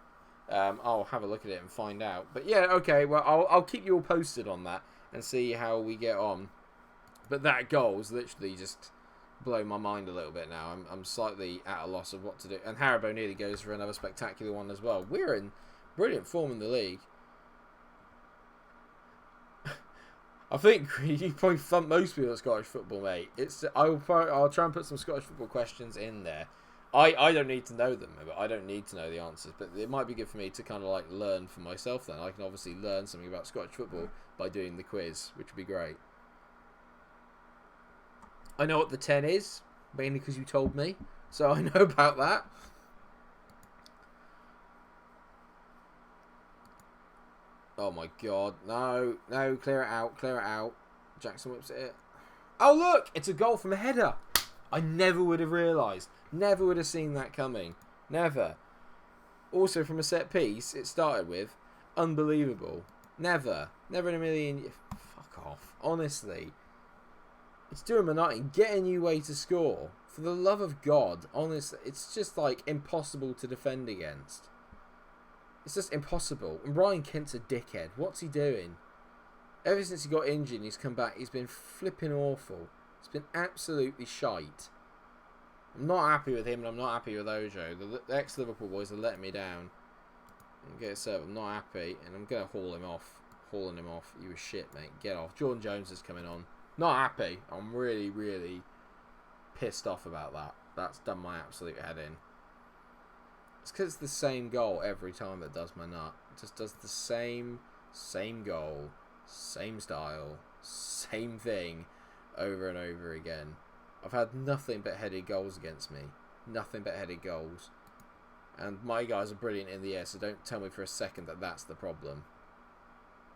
I'll have a look at it and find out. But yeah, okay. Well, I'll keep you all posted on that and see how we get on. But that goal is literally just blown my mind a little bit now. I'm slightly at a loss of what to do. And Haribo nearly goes for another spectacular one as well. We're in brilliant form in the league. I think you probably thump most people at Scottish football, mate. I'll try and put some Scottish football questions in there. I don't need to know them, but I don't need to know the answers. But it might be good for me to kind of like learn for myself then. I can obviously learn something about Scottish football by doing the quiz, which would be great. I know what the 10 is, mainly because you told me. So I know about that. Oh my god. No, clear it out. Jackson whips it. Oh look, it's a goal from a header. I never would have realised. Never would have seen that coming. Never. Also from a set piece, it started with, unbelievable. Never in a million... Fuck off. Honestly. It's doing my nothing. Get a new way to score. For the love of God. Honestly, it's just like impossible to defend against. It's just impossible. And Ryan Kent's a dickhead. What's he doing? Ever since he got injured and he's come back, he's been flipping awful. It's been absolutely shite. I'm not happy with him and I'm not happy with Ojo. The ex-Liverpool boys are letting me down. I'm not happy and I'm going to haul him off. Hauling him off. You were shit, mate. Get off. Jordan Jones is coming on. Not happy. I'm really, really pissed off about that. That's done my absolute head in. It's because it's the same goal every time that does my nut. It just does the same goal, same style, same thing over and over again. I've had nothing but headed goals against me. Nothing but headed goals. And my guys are brilliant in the air, so don't tell me for a second that that's the problem.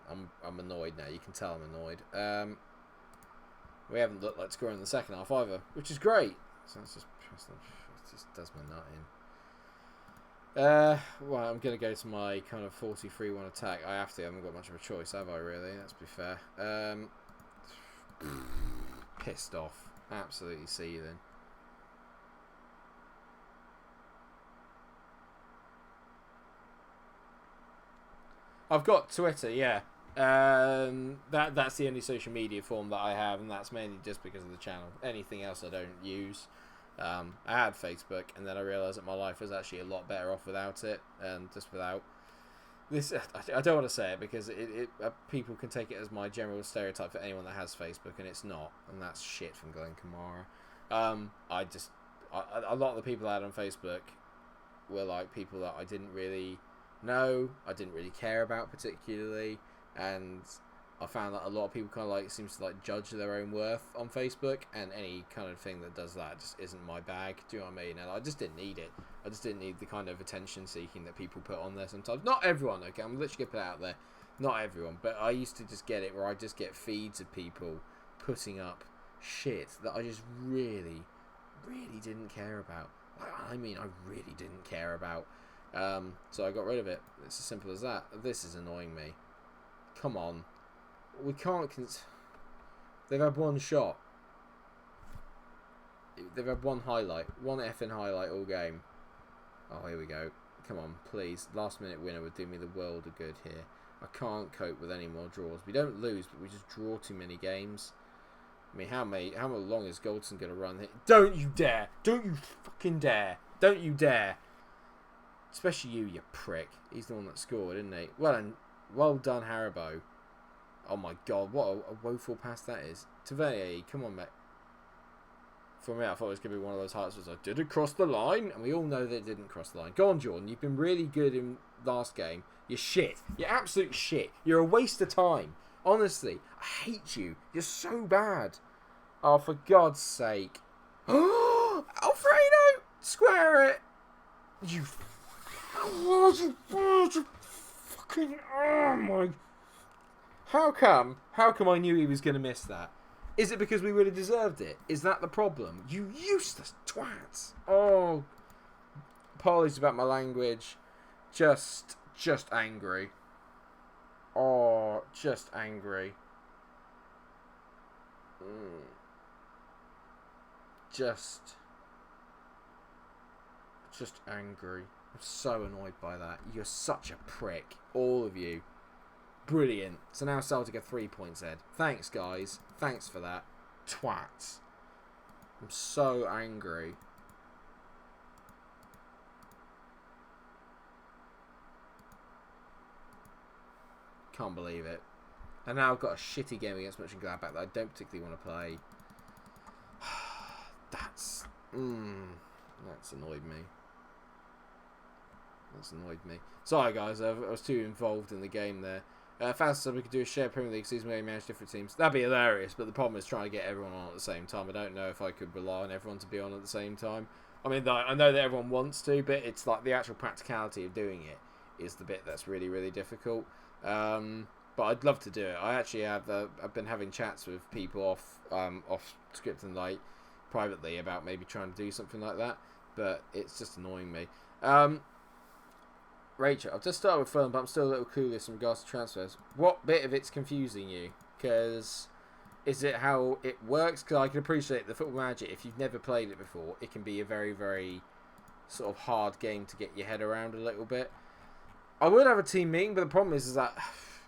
I'm annoyed now. You can tell I'm annoyed. We haven't looked like scoring in the second half either, which is great. So it just does my nut in. Well, I'm going to go to my kind of 43-1 attack. I have to. I haven't got much of a choice, have I, really? Let's be fair. Pissed off. Absolutely seething. I've got Twitter, yeah. That's the only social media form that I have, and that's mainly just because of the channel. Anything else I don't use. I had Facebook, and then I realised that my life was actually a lot better off without it, and just without this. I don't want to say it because people can take it as my general stereotype for anyone that has Facebook, and it's not, and that's shit from Glenn Kamara. A lot of the people I had on Facebook were like people that I didn't really know, I didn't really care about particularly, and I found that a lot of people kind of like seems to like judge their own worth on Facebook, and any kind of thing that does that just isn't my bag. Do you know what I mean? And I just didn't need it. I just didn't need the kind of attention seeking that people put on there sometimes. Not everyone, okay? I'm literally gonna put it out there. Not everyone, but I used to just get it where I just get feeds of people putting up shit that I just really didn't care about. I mean, I really didn't care about. So I got rid of it. It's as simple as that. This is annoying me. Come on. We can't... They've had one shot. They've had one effing highlight all game. Oh, here we go. Come on, please. Last minute winner would do me the world of good here. I can't cope with any more draws. We don't lose, but we just draw too many games. I mean, how long is Goldson going to run here? Don't you dare! Don't you fucking dare! Don't you dare! Especially you prick. He's the one that scored, isn't he? Well done, Haribo. Oh my god, what a woeful pass that is. Tavernier, come on, mate. For me, I thought it was going to be one of those hearts that was like, did it cross the line? And we all know that it didn't cross the line. Go on, Jordan. You've been really good in last game. You're shit. You're absolute shit. You're a waste of time. Honestly, I hate you. You're so bad. Oh, for God's sake. Alfredo! Square it! You fucking... Oh, my... How come I knew he was going to miss that? Is it because we would have deserved it? Is that the problem? You useless twats. Oh. Apologies about my language. Just angry. Oh, just angry. Just angry. I'm so annoyed by that. You're such a prick. All of you. Brilliant. So now Celtic are 3 points ahead. Thanks, guys. Thanks for that. Twats. I'm so angry. Can't believe it. And now I've got a shitty game against Mönchengladbach that I don't particularly want to play. That's annoyed me. That's annoyed me. Sorry, guys. I was too involved in the game there. Fast said we could do a shared Premier League season where we manage different teams. That'd be hilarious, but the problem is trying to get everyone on at the same time. I don't know if I could rely on everyone to be on at the same time. I mean, I know that everyone wants to, but it's like the actual practicality of doing it is the bit that's really, really difficult. But I'd love to do it. I actually have. I've been having chats with people off script and like privately about maybe trying to do something like that, but it's just annoying me. Rachel, I've just started with Fulham, but I'm still a little clueless in regards to transfers. What bit of it's confusing you? Because is it how it works? Because I can appreciate the Football Manager. If you've never played it before, it can be a very, very sort of hard game to get your head around a little bit. I would have a team meeting, but the problem is that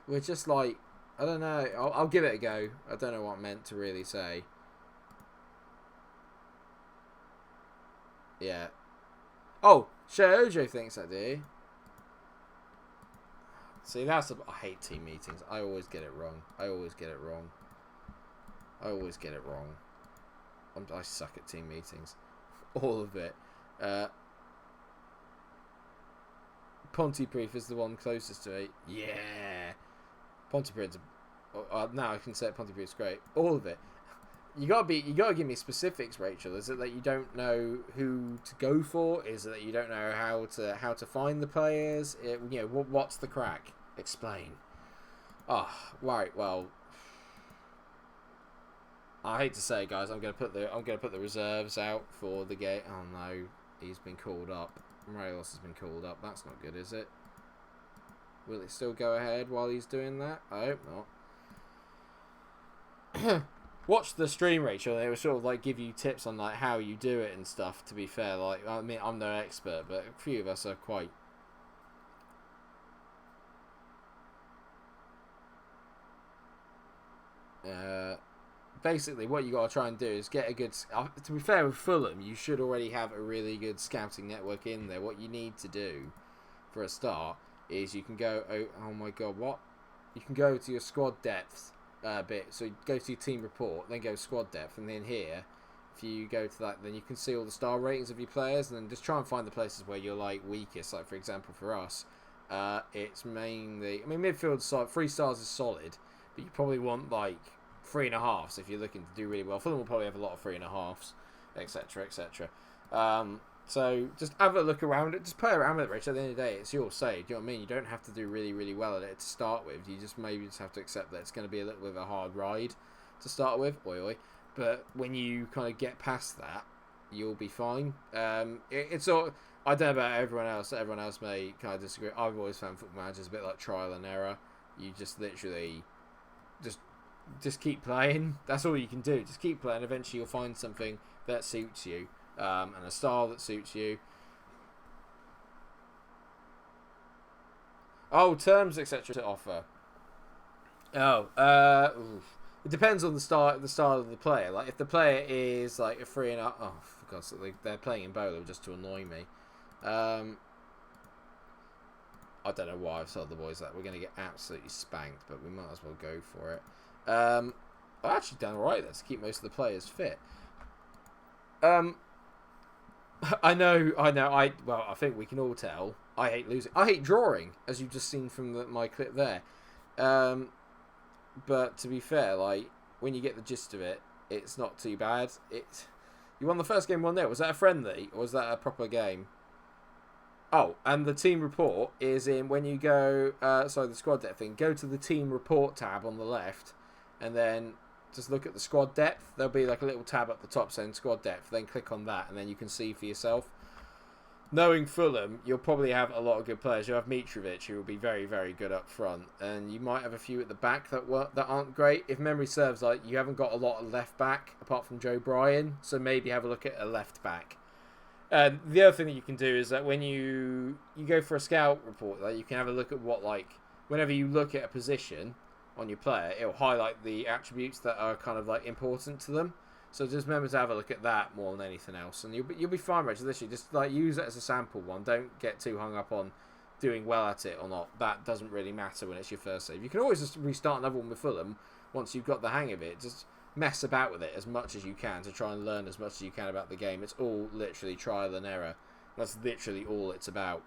we're just like, I don't know. I'll give it a go. I don't know what I meant to really say. Yeah. Oh, Ojo thinks I do. See, I hate team meetings. I always get it wrong. I suck at team meetings. All of it. Pontypridd is the one closest to it. Yeah. Pontypridd's... now I can say Pontypridd's great. All of it. You gotta give me specifics, Rachel. Is it that you don't know who to go for? Is it that you don't know how to find the players? What's the crack? Explain. Oh, right. Well, I hate to say, guys, I'm gonna put the reserves out for the game. Oh no, he's been called up. Morelos has been called up. That's not good, is it? Will it still go ahead while he's doing that? I hope not. Watch the stream, Rachel. They will sort of like give you tips on like how you do it and stuff. To be fair, like I mean, I'm no expert, but a few of us are quite. Basically, what you got to try and do is get a good. To be fair, with Fulham, you should already have a really good scouting network in there. What you need to do, for a start, is you can go. Oh my God, what? You can go to your squad depth bit. So you go to your team report, then go squad depth, and then here, if you go to that, then you can see all the star ratings of your players, and then just try and find the places where you're like weakest. Like for example, for us, it's mainly. I mean, midfield side 3 stars is solid, but you probably want like 3.5s if you're looking to do really well. Fulham will probably have a lot of 3.5s, etc., etc. So just have a look around it. Just play around with it, Rich. At the end of the day, it's your save. Do you know what I mean? You don't have to do really, really well at it to start with. You just maybe just have to accept that it's going to be a little bit of a hard ride to start with. Oi, oi. But when you kind of get past that, you'll be fine. It's all. I don't know about everyone else. Everyone else may kind of disagree. I've always found Football Manager a bit like trial and error. You just literally just just keep playing. That's all you can do. Just keep playing. Eventually, you'll find something that suits you, and a style that suits you. Oh, terms, etc. to offer. It depends on the style of the player. Like if the player is like a 3.5, for God's sake, they're playing in bowler just to annoy me. I don't know why I've told the boys that we're going to get absolutely spanked, but we might as well go for it. I've actually done alright there to keep most of the players fit. I know. I think we can all tell. I hate losing. I hate drawing, as you've just seen from my clip there. But to be fair, like when you get the gist of it, it's not too bad. You won the first game 1-0. Was that a friendly or was that a proper game? Oh, and the team report is in when you go. The squad depth thing. Go to the team report tab on the left, and then just look at the squad depth. There'll be like a little tab at the top saying squad depth. Then click on that, and then you can see for yourself. Knowing Fulham, you'll probably have a lot of good players. You'll have Mitrovic, who will be very, very good up front, and you might have a few at the back that aren't great. If memory serves, like you haven't got a lot of left back apart from Joe Bryan, so maybe have a look at a left back. And the other thing that you can do is that when you go for a scout report, like you can have a look at what whenever you look at a position on your player, it'll highlight the attributes that are kind of like important to them. So just remember to have a look at that more than anything else, and you'll be fine, Rachel. Literally, just like use it as a sample one. Don't get too hung up on doing well at it or not. That doesn't really matter when it's your first save. You can always just restart another one with Fulham once you've got the hang of it. Just mess about with it as much as you can to try and learn as much as you can about the game. It's all literally trial and error. That's literally all it's about.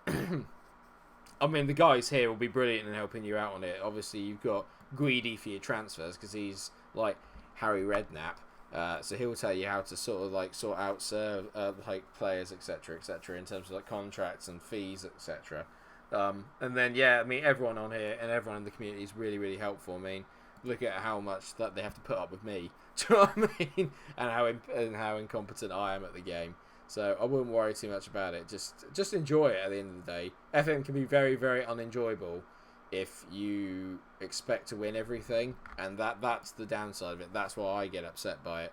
I mean, the guys here will be brilliant in helping you out on it. Obviously, you've got Greedy for your transfers because he's like Harry Redknapp, so he'll tell you how to sort out players, etc., in terms of like contracts and fees, etc. And then everyone on here and everyone in the community is really, really helpful. I mean, look at how much that they have to put up with me. Do you know what I mean? And how incompetent I am at the game. So I wouldn't worry too much about it. Just enjoy it at the end of the day. FM can be very, very unenjoyable if you expect to win everything, and that's the downside of it. That's why I get upset by it.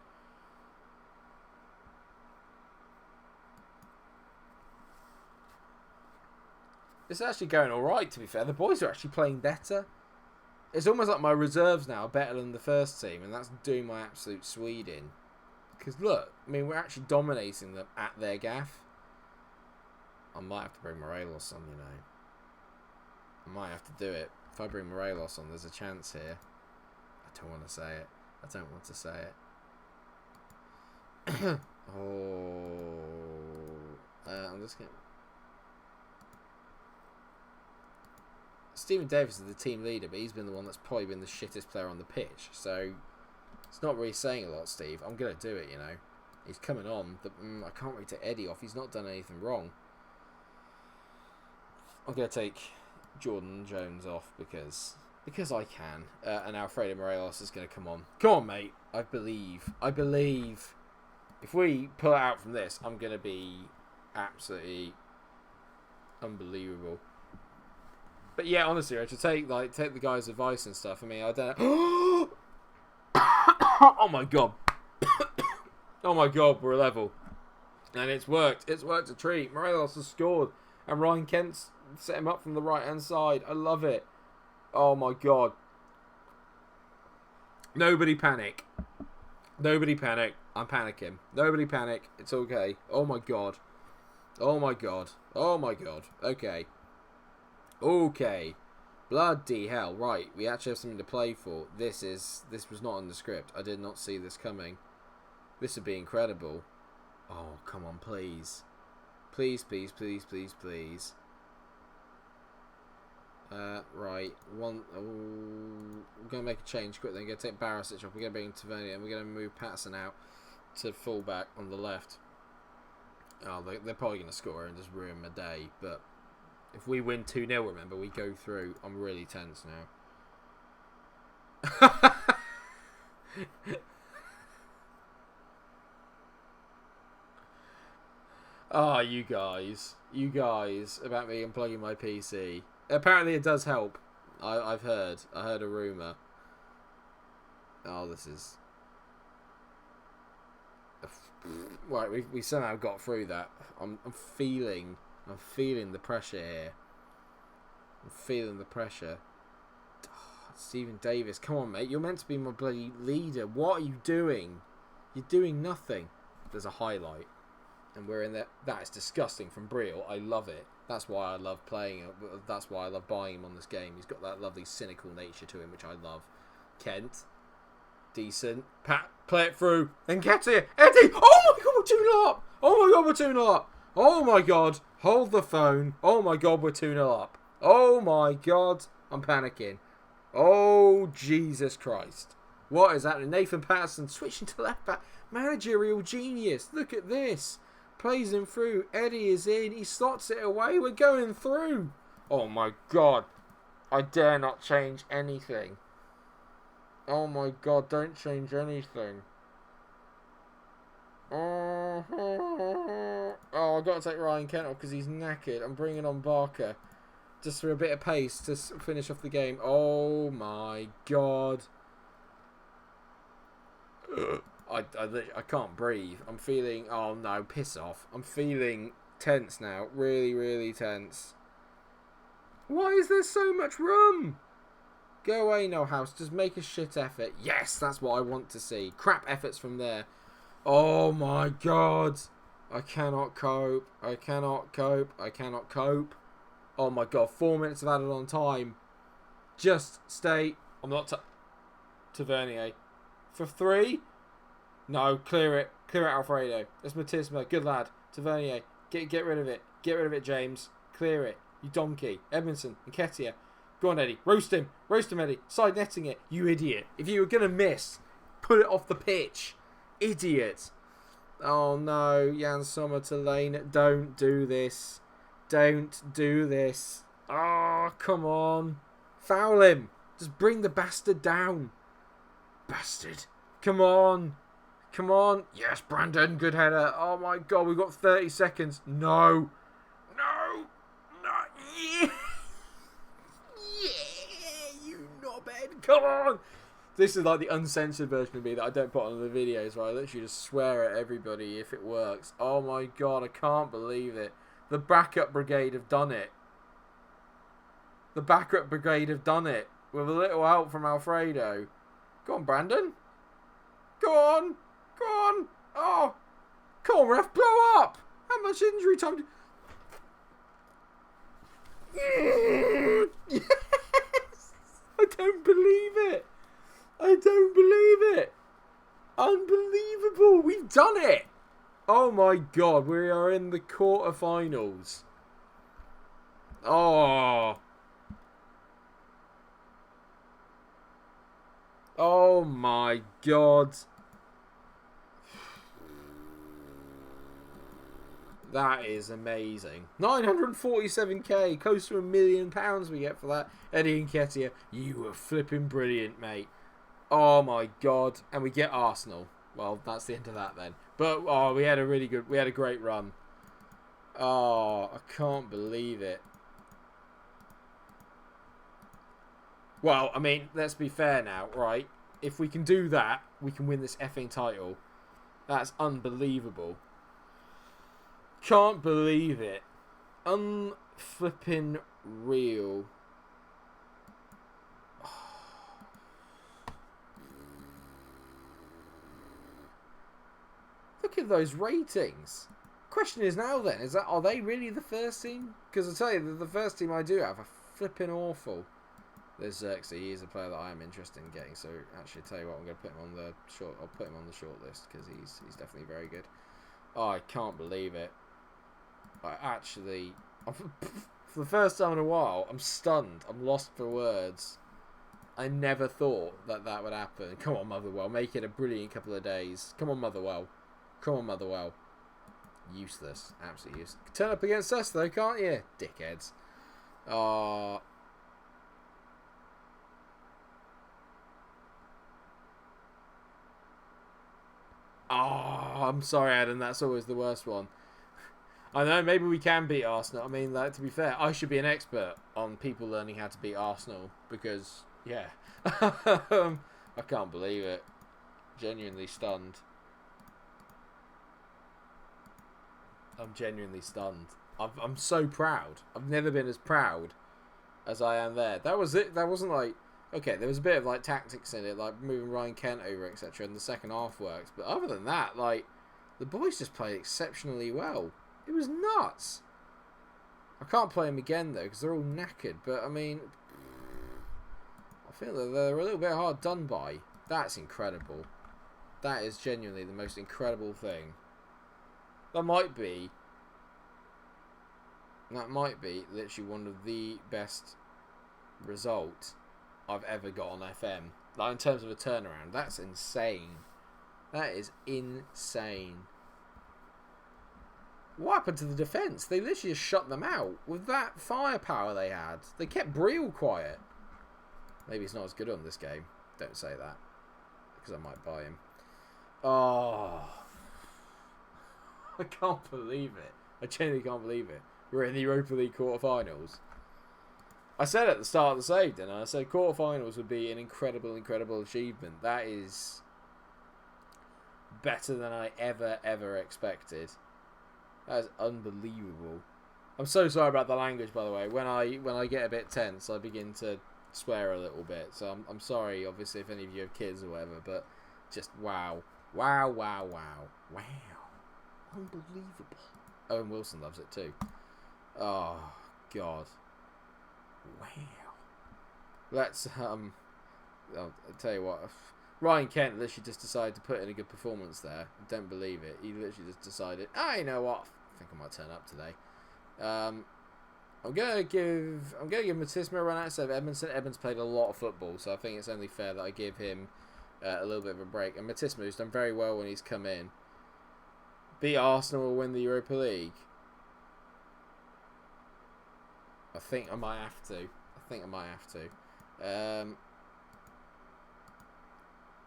It's actually going alright, to be fair. The boys are actually playing better. It's almost like my reserves now are better than the first team, and that's doing my absolute Swede in. Because look, I mean, we're actually dominating them at their gaff. I might have to bring Morelos on, you know. I might have to do it. If I bring Morelos on, there's a chance here. I don't want to say it. I'm just going to... Stephen Davis is the team leader, but he's been the one that's probably been the shittest player on the pitch. So, it's not really saying a lot, Steve. I'm going to do it, you know. He's coming on, but I can't really take Eddie off. He's not done anything wrong. I'm going to take Jordan Jones off because I can. And Alfredo Morelos is going to come on. Come on, mate. I believe. If we pull out from this, I'm going to be absolutely unbelievable. But yeah, honestly, I should take the guy's advice and stuff. I mean, I don't know. Oh my god. Oh my god, we're level. And it's worked. It's worked a treat. Morelos has scored. And Ryan Kent's set him up from the right-hand side. I love it. Oh my god. Nobody panic. I'm panicking. Nobody panic. It's okay. Oh my god. Okay. Bloody hell. Right. We actually have something to play for. This was not in the script. I did not see this coming. This would be incredible. Oh, come on, please. Please. Right. We're going to make a change quickly. We're going to take Barisic off. We're going to bring Tavernier, and we're going to move Patterson out to fullback on the left. Oh, they're probably going to score and just ruin my day. But if we win 2-0, remember, we go through. I'm really tense now. Oh, you guys, about me unplugging my PC. Apparently it does help. I heard a rumour. Oh, this is... Right, we somehow got through that. I'm feeling the pressure here. I'm feeling the pressure. Oh, Stephen Davis, come on, mate. You're meant to be my bloody leader. What are you doing? You're doing nothing. There's a highlight. And we're in there. That is disgusting from Briel. I love it. That's why I love playing it. That's why I love buying him on this game. He's got that lovely cynical nature to him, which I love. Kent. Decent. Pat, play it through. Then Nketiah. Eddie. Oh my god, we're 2-0 up. Oh my god, we're 2-0 up. Oh my god. Hold the phone. Oh my god, we're 2-0 up. Oh my god. I'm panicking. Oh, Jesus Christ. What is happening? Nathan Patterson switching to left back. Managerial genius. Look at this. Plays him through. Eddie is in. He slots it away. We're going through. Oh my god. I dare not change anything. Oh my god, don't change anything. Oh, I've got to take Ryan Kent off because he's knackered. I'm bringing on Barker. Just for a bit of pace to finish off the game. Oh my god. I can't breathe. I'm feeling... Oh no, piss off. I'm feeling tense now. Really, really tense. Why is there so much room? Go away, no house. Just make a shit effort. Yes, that's what I want to see. Crap efforts from there. Oh my god. I cannot cope. I cannot cope. I cannot cope. Oh my god. 4 minutes of added on time. Just stay. I'm not... Tavernier. For 3? No, clear it. Clear it, Alfredo. That's Matisma. Good lad. Tavernier. Get rid of it. Get rid of it, James. Clear it. You donkey. Edmondson. Nketiah. Go on, Eddie. Roast him. Roast him, Eddie. Side netting it. You idiot. If you were going to miss, put it off the pitch. Idiot. Oh, no. Jan Sommer to Lane. Don't do this. Don't do this. Oh, come on. Foul him. Just bring the bastard down. Bastard. Come on. Come on. Yes, Brandon. Good header. Oh, my God. We've got 30 seconds. No. No. No. Yeah. Come on! This is like the uncensored version of me that I don't put on the videos, where I literally just swear at everybody if it works. Oh my god, I can't believe it. The backup brigade have done it. The backup brigade have done it. With a little help from Alfredo. Go on, Brandon. Go on. Go on. Oh. Come on, ref. Blow up. How much injury time do... Yes! I don't believe it. I don't believe it. Unbelievable. We've done it. Oh my god. We are in the quarterfinals. Oh. Oh my god. That is amazing. 947k, close to £1 million we get for that. Eddie Nketiah, you were flipping brilliant, mate. Oh my god. And we get Arsenal. Well, that's the end of that then. But oh, we had a great run. Oh, I can't believe it. Well, I mean, let's be fair now, right? If we can do that, we can win this effing title. That's unbelievable. Can't believe it. Unflipping real. Look at those ratings. Question is now then, are they really the first team? Because I tell you, the first team I do have are flipping awful. There's Xerxes. He is a player that I am interested in getting. So actually, tell you what, I'm going to put him on the short. I'll put him on the short list because he's definitely very good. Oh, I can't believe it. For the first time in a while, I'm stunned. I'm lost for words. I never thought that would happen. Come on, Motherwell. Make it a brilliant couple of days. Come on, Motherwell. Come on, Motherwell. Useless. Absolutely useless. Turn up against us, though, can't you? Dickheads. Oh, I'm sorry, Adam. That's always the worst one. I know, maybe we can beat Arsenal. I mean, like, to be fair, I should be an expert on people learning how to beat Arsenal because, yeah. I can't believe it. Genuinely stunned. I'm genuinely stunned. I'm so proud. I've never been as proud as I am there. That was it. That wasn't like... Okay, there was a bit of like tactics in it, like moving Ryan Kent over, etc. And the second half worked. But other than that, like, the boys just played exceptionally well. It was nuts. I can't play them again though because they're all knackered. But I mean, I feel that they're a little bit hard done by. That's incredible. That is genuinely the most incredible thing. That might be literally one of the best results I've ever got on FM. Like in terms of a turnaround, that's insane. That is insane. What happened to the defence? They literally just shut them out with that firepower they had. They kept Briel quiet. Maybe he's not as good on this game. Don't say that, because I might buy him. Oh, I can't believe it. I genuinely can't believe it. We're in the Europa League quarterfinals. I said at the start of the save, didn't I? I said quarterfinals would be an incredible, incredible achievement. That is better than I ever expected. That is unbelievable. I'm so sorry about the language, by the way. When I get a bit tense, I begin to swear a little bit. So I'm sorry, obviously, if any of you have kids or whatever. But just wow, wow, wow, wow, wow, unbelievable. Owen Wilson loves it too. Oh God. Wow. Let's I'll tell you what. Ryan Kent literally just decided to put in a good performance there. I don't believe it. He literally just decided, you know what? I think I might turn up today. I'm gonna give Matisma a run out instead of Edmondson. Edmonds played a lot of football, so I think it's only fair that I give him a little bit of a break. And Matisma, who's done very well when he's come in, beat Arsenal or win the Europa League. I think I might have to. I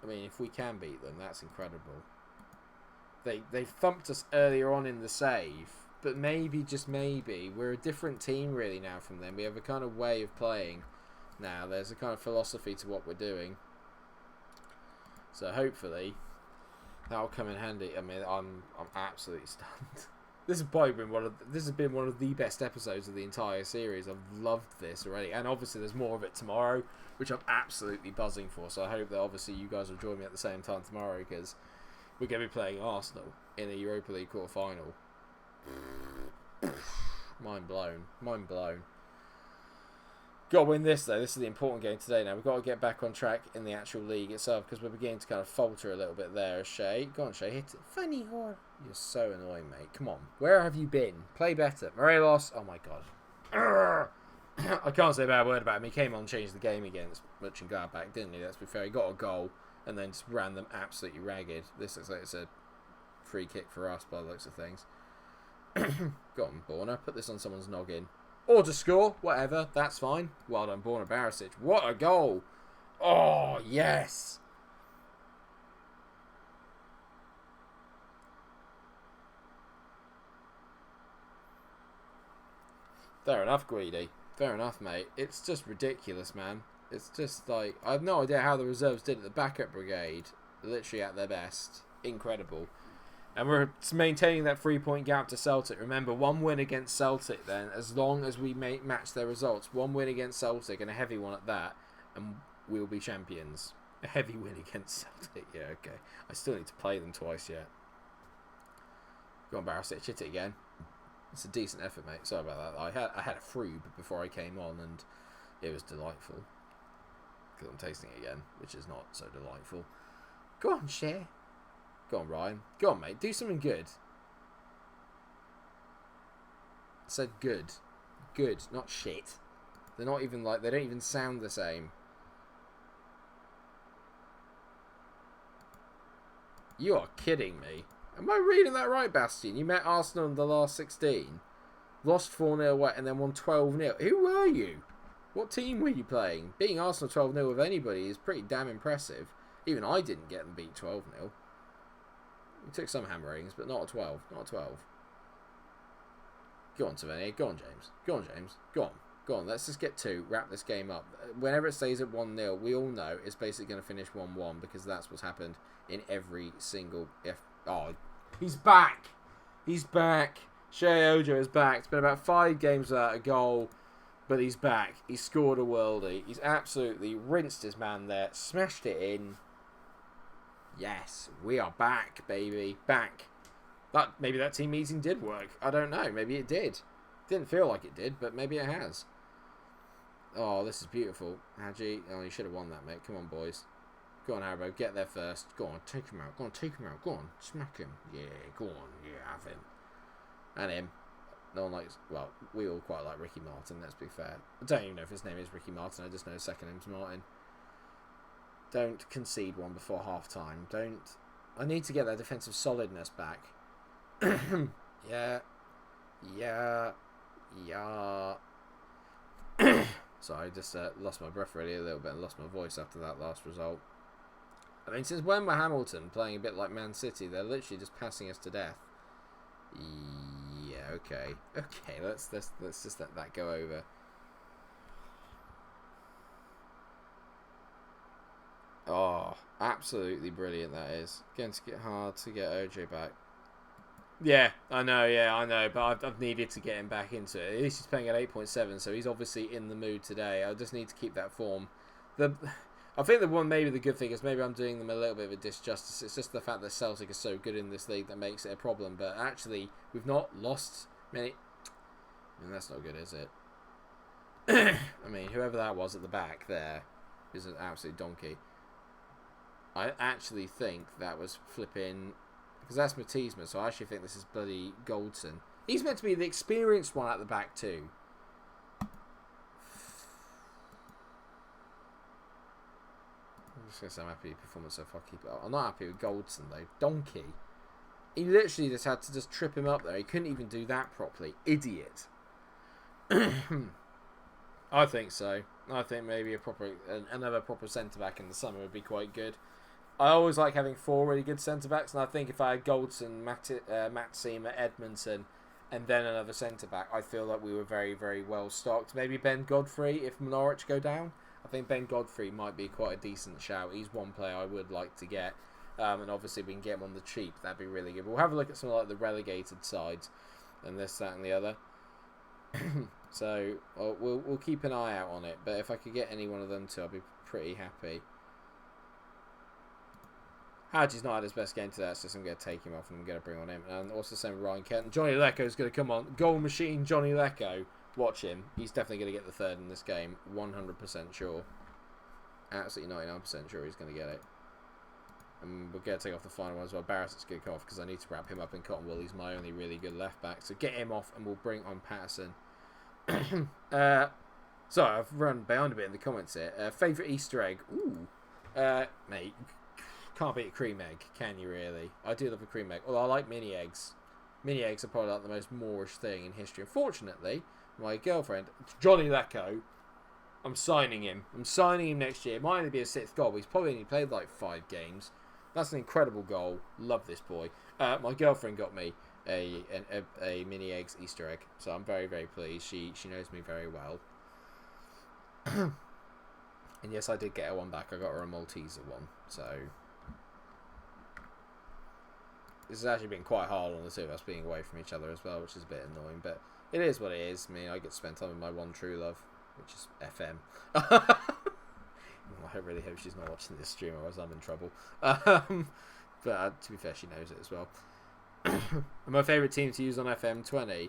mean, if we can beat them, that's incredible. They thumped us earlier on in the save, but maybe, just maybe, we're a different team really now from them. We have a kind of way of playing now. There's a kind of philosophy to what we're doing. So hopefully that'll come in handy. I mean, I'm absolutely stunned. This has been one of the best episodes of the entire series. I've loved this already, and obviously there's more of it tomorrow, which I'm absolutely buzzing for. So I hope that obviously you guys will join me at the same time tomorrow, because we're going to be playing Arsenal in a Europa League quarter-final. Mind blown. Got to win this though. This is the important game today. Now we've got to get back on track in the actual league itself, because we're beginning to kind of falter a little bit there. Shay, go on, Shay, hit it. Funny whore. You're so annoying, mate. Come on, where have you been? Play better. Morelos. Oh my god. I can't say a bad word about him. He came on and changed the game against Mönchengladbach, didn't he? Let's be fair. He got a goal and then just ran them absolutely ragged. This looks like it's a free kick for us by the looks of things. Go on, Borna. Put this on someone's noggin. Or to score, whatever, that's fine. Well done, Borna Barisic. What a goal! Oh, yes! Fair enough, Greedy. Fair enough, mate. It's just ridiculous, man. It's just like, I have no idea how the reserves did at the backup brigade. Literally at their best. Incredible. And we're maintaining that 3-point gap to Celtic. Remember, one win against Celtic then, as long as we match their results. One win against Celtic, and a heavy one at that, and we'll be champions. A heavy win against Celtic. Yeah, okay. I still need to play them twice yet. Go on, Barisic. Hit it again. It's a decent effort, mate. Sorry about that. I had a frube before I came on, and it was delightful. Because I'm tasting it again, which is not so delightful. Go on, Cher. Go on, Ryan. Go on, mate. Do something good. I said good. Good, not shit. They're not even like... They don't even sound the same. You are kidding me. Am I reading that right, Bastian? You met Arsenal in the last 16. Lost 4-0 away and then won 12-0. Who were you? What team were you playing? Beating Arsenal 12-0 with anybody is pretty damn impressive. Even I didn't get them beat 12-0. We took some hammerings, but not a 12. Not a 12. Go on, Tavernier. Go on, James. Go on, James. Go on. Go on, let's just get 2. Wrap this game up. Whenever it stays at 1-0, we all know it's basically going to finish 1-1 because that's what's happened in every single... Oh, he's back! He's back! Shea Ojo is back. It's been about 5 games without a goal, but he's back. He's scored a worldie. He's absolutely rinsed his man there, smashed it in. Yes, we are back, baby. Back. Maybe that team meeting did work. I don't know. Maybe it did. Didn't feel like it did, but maybe it has. Oh, this is beautiful. Hadji. Oh, you should have won that, mate. Come on, boys. Go on, Haribo. Get there first. Go on, take him out. Go on, take him out. Go on, smack him. Yeah, go on. Yeah, have him. And him. No one likes... Well, we all quite like Ricky Martin, let's be fair. I don't even know if his name is Ricky Martin. I just know his second name's Martin. Don't concede one before half-time. Don't... I need to get that defensive solidness back. Yeah. Yeah. Yeah. Sorry, I just lost my breath really a little bit and lost my voice after that last result. I mean, since when were Hamilton playing a bit like Man City? They're literally just passing us to death. Yeah, okay. Okay, let's just let that go over. Oh, absolutely brilliant that is. Going to get hard to get OJ back. Yeah, I know, but I've needed to get him back into it. At least he's playing at 8.7, so he's obviously in the mood today. I just need to keep that form. I think maybe the good thing is maybe I'm doing them a little bit of a disjustice. It's just the fact that Celtic are so good in this league that makes it a problem. But actually, we've not lost many... I mean, that's not good, is it? I mean, whoever that was at the back there is an absolute donkey. I actually think that was flipping... Because that's Matisma, so I actually think this is bloody Goldson. He's meant to be the experienced one at the back too. I'm just going to say I'm happy with performance so far. Keep it up. I'm not happy with Goldson though. Donkey. He literally just had to just trip him up there. He couldn't even do that properly. Idiot. I think so. I think maybe another proper centre-back in the summer would be quite good. I always like having 4 really good centre-backs, and I think if I had Goldson, Matsima, Edmondson, and then another centre-back, I feel like we were very, very well stocked. Maybe Ben Godfrey, if Norwich go down. I think Ben Godfrey might be quite a decent shout. He's one player I would like to get. And obviously we can get him on the cheap. That'd be really good. We'll have a look at some of like the relegated sides and this, that, and the other. So we'll keep an eye out on it. But if I could get any one of them too, I'd be pretty happy. Hadji's not had his best game today, so I'm going to take him off and I'm going to bring on him. And also same with Ryan Kent. Johnny Lecco is going to come on. Goal machine Johnny Lecco. Watch him. He's definitely going to get the third in this game. 100% sure. Absolutely 99% sure he's going to get it. And we're going to take off the final one as well. Barrett's going to come off because I need to wrap him up in cotton wool. He's my only really good left back. So get him off and we'll bring on Patterson. Sorry, I've run behind a bit in the comments here. Favourite Easter egg? Ooh. Mate, can't beat a cream egg, can you really? I do love a cream egg. Although I like mini eggs. Mini eggs are probably like the most Moorish thing in history. Unfortunately, my girlfriend, Johnny Lecco, I'm signing him. I'm signing him next year. It might only be a 6th goal, but he's probably only played like 5 games. That's an incredible goal. Love this boy. My girlfriend got me a mini eggs Easter egg, so I'm very, very pleased. She knows me very well. And yes, I did get her one back. I got her a Malteser one, so this has actually been quite hard on the two of us being away from each other as well, which is a bit annoying, but it is what it is. I mean, I get to spend time with my one true love, which is FM. I really hope she's not watching this stream, or else I'm in trouble. But to be fair, she knows it as well. My favourite team to use on FM20?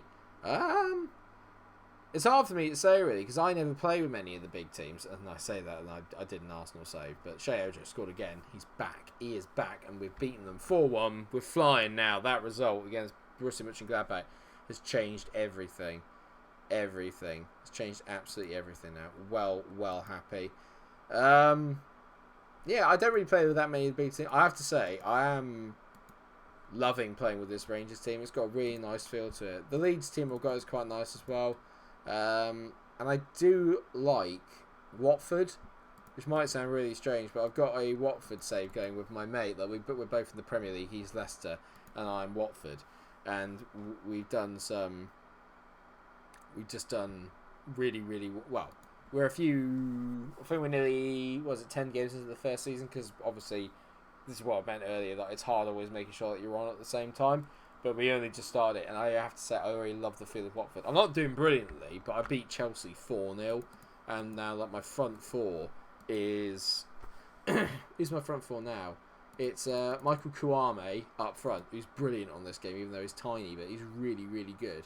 It's hard for me to say, really, because I never play with many of the big teams, and I say that, and I did an Arsenal save, but Shea Ojo scored again. He's back. He is back, and we've beaten them 4-1. We're flying now. That result against Borussia Mönchengladbach has changed everything. Everything. It's changed absolutely everything now. Well happy. Yeah, I don't really play with that many big teams. I have to say, I am loving playing with this Rangers team. It's got a really nice feel to it. The Leeds team I've got is quite nice as well. And I do like Watford, which might sound really strange, but I've got a Watford save going with my mate. Like we're both in the Premier League. He's Leicester, and I'm Watford, and we've done some. We've just done really, really well. We're a few. I think we're nearly. Was it 10 games into the first season? Because obviously, this is what I meant earlier. That it's hard always making sure that you're on at the same time. But we only just started, and I have to say I already love the feel of Watford. I'm not doing brilliantly, but I beat Chelsea 4-0, and now like my front four is who's my front four now? It's Michael Kouame up front, who's brilliant on this game, even though he's tiny, but he's really, really good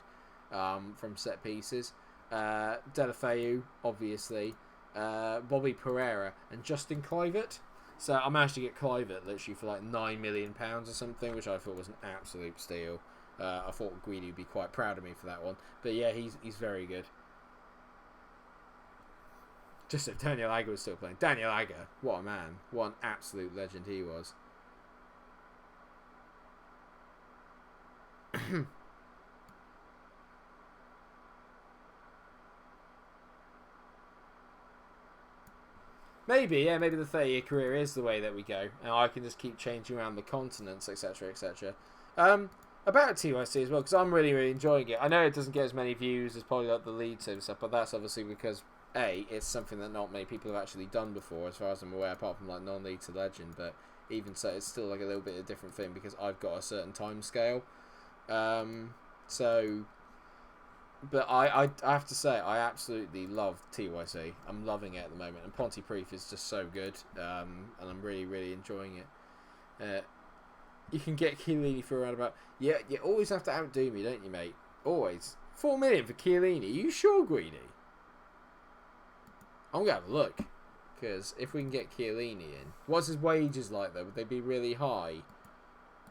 from set pieces. Delafeu, obviously, Bobby Pereira, and Justin Kluivert. So I managed to get Kluivert literally for like £9 million or something, which I thought was an absolute steal. I thought Guidi would be quite proud of me for that one. But yeah, he's very good. Just if Daniel Agger was still playing. Daniel Agger, what a man. What an absolute legend he was. Maybe the 30-year career is the way that we go. And I can just keep changing around the continents, etc, etc. About TYC as well, because I'm really, really enjoying it. I know it doesn't get as many views as probably like the lead and stuff, but that's obviously because it's something that not many people have actually done before, as far as I'm aware, apart from like non-league to legend. But even so, it's still like a little bit of a different thing because I've got a certain time scale. But I have to say I absolutely love TYC. I'm loving it at the moment, and Pontypridd is just so good, and I'm really, really enjoying it. You can get Chiellini for around about. Yeah, you always have to outdo me, don't you, mate? Always. 4 million for Chiellini. Are you sure, Greedy? I'm going to have a look. Because if we can get Chiellini in... What's his wages like, though? Would they be really high?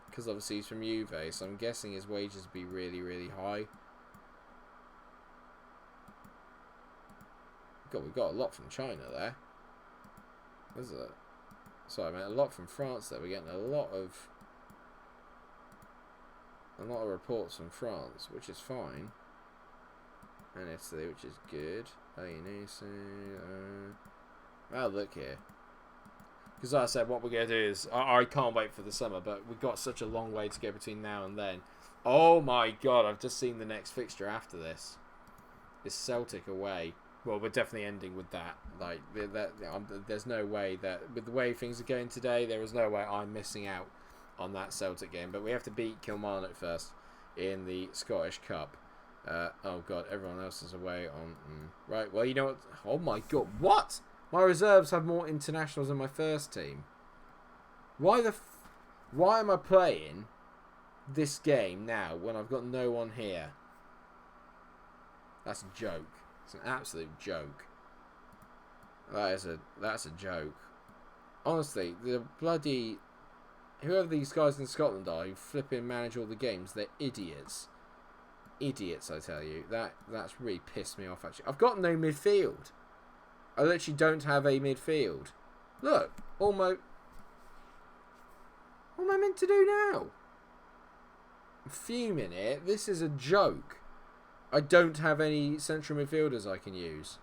Because obviously he's from Juve, so I'm guessing his wages would be really, really high. God, we've got a lot from China there. Is it? Sorry, man. A lot from France, there. We're getting a lot of reports from France, which is fine. And Italy, which is good. Oh, look here. Because like I said, what we're going to do is... I can't wait for the summer, but we've got such a long way to go between now and then. Oh my god, I've just seen the next fixture after this. It's Celtic away. Well, we're definitely ending with that. Like, there's no way that... With the way things are going today, there is no way I'm missing out on that Celtic game. But we have to beat Kilmarnock first in the Scottish Cup. Oh god, everyone else is away on... right, well, you know what? Oh my god, what? My reserves have more internationals than my first team. Why am I playing this game now when I've got no one here? That's a joke. It's an absolute joke. That's a joke. Honestly, the bloody... Whoever these guys in Scotland are who flipping manage all the games, they're idiots. Idiots, I tell you. That's really pissed me off, actually. I've got no midfield. I literally don't have a midfield. Look, what am I meant to do now? I'm fuming here. This is a joke. I don't have any central midfielders I can use.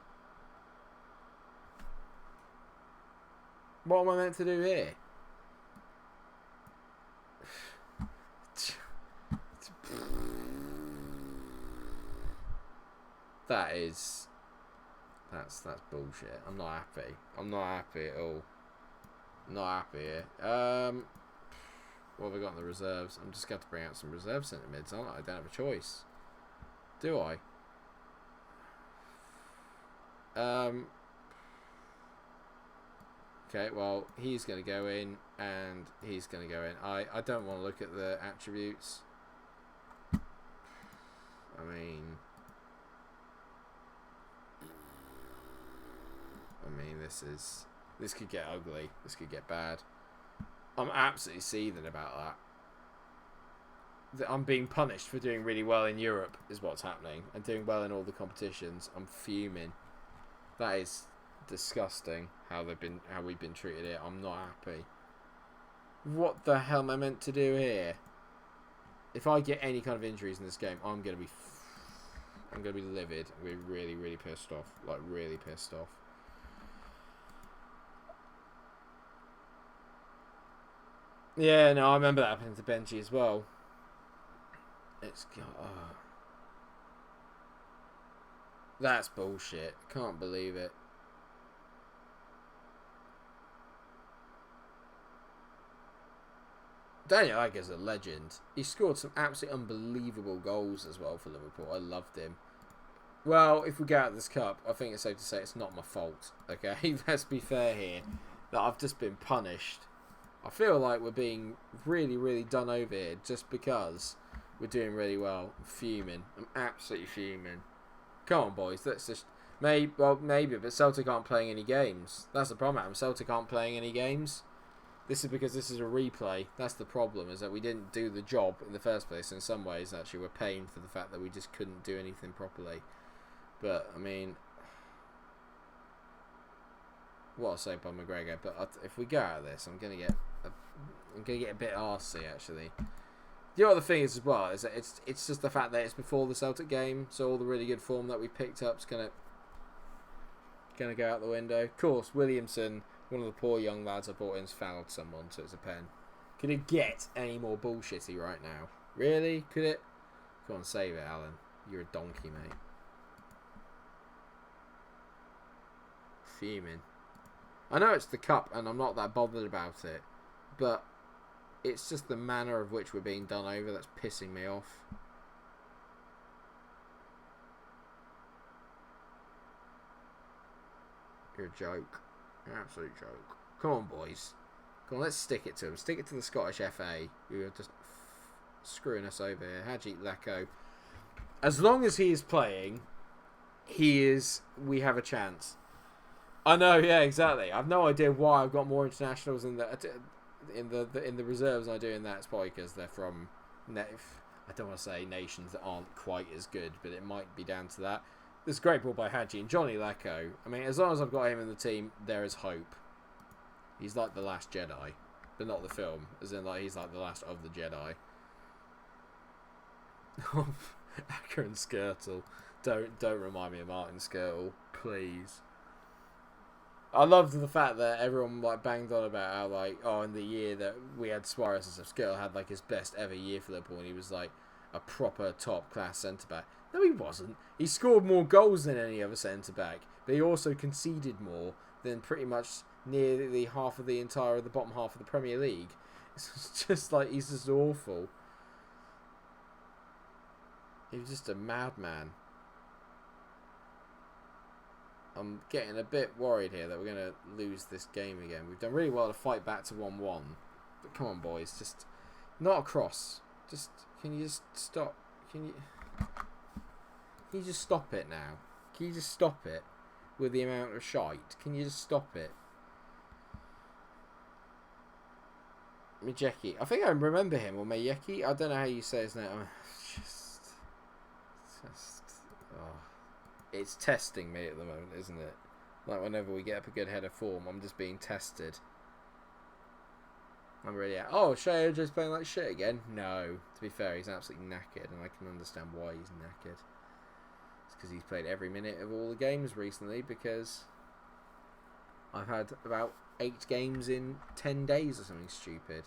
What am I meant to do here? That's bullshit. I'm not happy. I'm not happy at all. Not happy here. What have I got in the reserves? I'm just going to bring out some reserve centre mids, aren't I? I don't have a choice. Do I? Okay, well, he's going to go in, and he's going to go in. I don't want to look at the attributes. I mean, this could get ugly. This could get bad. I'm absolutely seething about that. I'm being punished for doing really well in Europe is what's happening, and doing well in all the competitions. I'm fuming. That is disgusting how we've been treated here. I'm not happy. What the hell am I meant to do here? If I get any kind of injuries in this game, I'm gonna be livid. I'm gonna be really, really pissed off. Like, really pissed off. Yeah, no, I remember that happening to Benji as well. It's... That's bullshit. Can't believe it. Daniel Agger's a legend. He scored some absolutely unbelievable goals as well for Liverpool. I loved him. Well, if we get out of this cup, I think it's safe to say it's not my fault. Okay, let's be fair here. That I've just been punished. I feel like we're being really, really done over here just because we're doing really well. I'm fuming. I'm absolutely fuming. Come on, boys. Let's just... maybe, but Celtic aren't playing any games. That's the problem, Adam. Celtic aren't playing any games. This is because this is a replay. That's the problem, is that we didn't do the job in the first place. In some ways, actually, we're paying for the fact that we just couldn't do anything properly. But, I mean... what I'll say by McGregor, but if we go out of this, I'm gonna get a bit arsey, actually. The other thing is as well is that it's just the fact that it's before the Celtic game, so all the really good form that we picked up is gonna go out the window. Of course, Williamson, one of the poor young lads I brought in, has fouled someone, so it's a pen. Could it get any more bullshitty right now? Really? Could it? Go on, save it, Alan. You're a donkey, mate. Fuming. I know it's the cup, and I'm not that bothered about it, but it's just the manner of which we're being done over that's pissing me off. You're a joke. You're an absolute joke. Come on, boys. Come on, let's stick it to them. Stick it to the Scottish FA, who are just screwing us over here. Haji Leko. As long as he is playing, we have a chance. I know, yeah, exactly. I've no idea why I've got more internationals in the reserves than I do in that. It's probably because they're from, I don't want to say nations that aren't quite as good, but it might be down to that. This great ball by Hadji and Johnny Leko. I mean, as long as I've got him in the team, there is hope. He's like the Last Jedi, but not the film, as in like he's like the last of the Jedi. Acker and Skirtle. Don't remind me of Martin Skirtle, please. I loved the fact that everyone like banged on about how like, oh, in the year that we had Suarez and stuff, Skirtle had like his best ever year for Liverpool, and he was like a proper top class centre back. No, he wasn't. He scored more goals than any other centre back, but he also conceded more than pretty much nearly half of the bottom half of the Premier League. It's just like he's just awful. He was just a madman. I'm getting a bit worried here that we're going to lose this game again. We've done really well to fight back to 1-1. But come on, boys. Just not across. Just, can you just stop? Can you just stop it now? Can you just stop it with the amount of shite? Can you just stop it? Mijeki. I think I remember him, or Mayeki. I don't know how you say his name. Just oh. It's testing me at the moment, isn't it? Like whenever we get up a good head of form, I'm just being tested. I'm really out. Oh, Shea just playing like shit again? No. To be fair, he's absolutely knackered, and I can understand why he's knackered. It's because he's played every minute of all the games recently, because I've had about 8 games in 10 days or something stupid.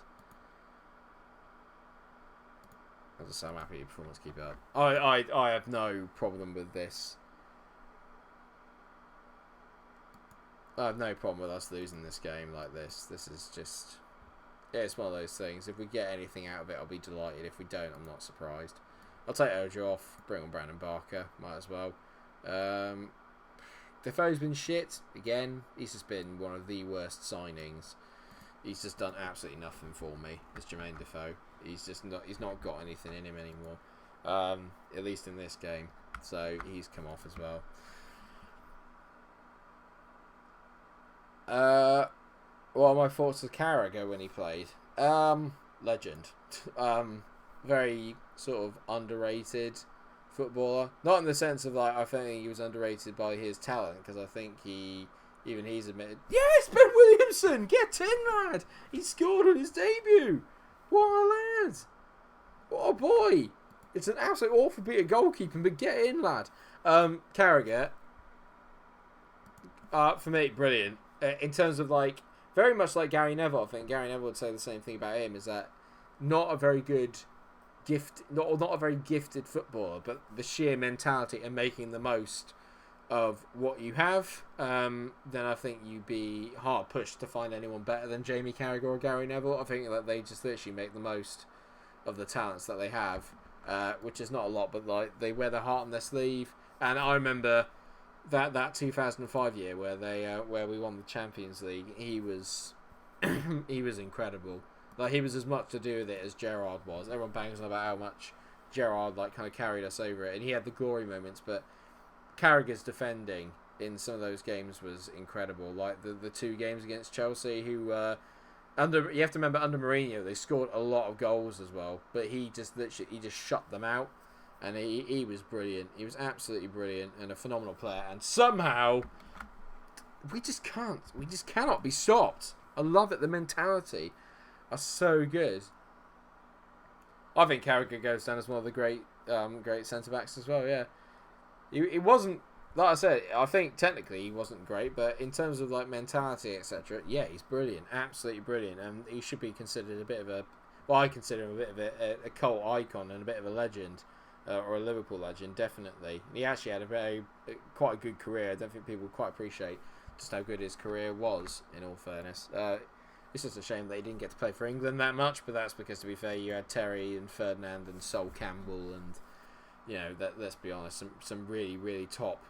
As I say, I'm happy your performance keep it up. I have no problem with this. I have no problem with us losing this game like this. This is just... yeah, it's one of those things. If we get anything out of it, I'll be delighted. If we don't, I'm not surprised. I'll take Ojo off. Bring on Brandon Barker. Might as well. Defoe's been shit. Again, he's just been one of the worst signings. He's just done absolutely nothing for me. It's Jermaine Defoe. He's not got anything in him anymore. At least in this game. So he's come off as well. What are my thoughts of Carragher when he played? Legend. Very sort of underrated footballer. Not in the sense of like I think he was underrated by his talent, because I think he's admitted. Yes, Ben Williamson, get in, lad. He scored on his debut. What a lad! What a boy! It's an absolute awful bit of goalkeeping, but get in, lad. Carragher. For me, brilliant. In terms of like, very much like Gary Neville, I think Gary Neville would say the same thing about him, is that not a very good not a very gifted footballer, but the sheer mentality and making the most of what you have, then I think you'd be hard pushed to find anyone better than Jamie Carragher or Gary Neville. I think that they just literally make the most of the talents that they have, which is not a lot, but like they wear their heart on their sleeve. And I remember that 2005 year where we won the Champions League. He was he was incredible. Like he was as much to do with it as Gerrard was. Everyone bangs on about how much Gerrard like kind of carried us over it, and he had the glory moments, but Carragher's defending in some of those games was incredible. Like the two games against Chelsea, who you have to remember under Mourinho they scored a lot of goals as well, but he just shut them out, and he was brilliant. He was absolutely brilliant and a phenomenal player. And somehow we just cannot be stopped. I love it. The mentality are so good. I think Carragher goes down as one of the great centre backs as well. Yeah. He wasn't, like I said, I think technically he wasn't great, but in terms of like mentality, etc., yeah, he's brilliant, absolutely brilliant, and he should be considered a bit of I consider him a bit of a cult icon and a bit of a legend, or a Liverpool legend, definitely. He actually had quite a good career. I don't think people quite appreciate just how good his career was, in all fairness. It's just a shame that he didn't get to play for England that much, but that's because, to be fair, you had Terry and Ferdinand and Sol Campbell and, you know, let's be honest, some really, really top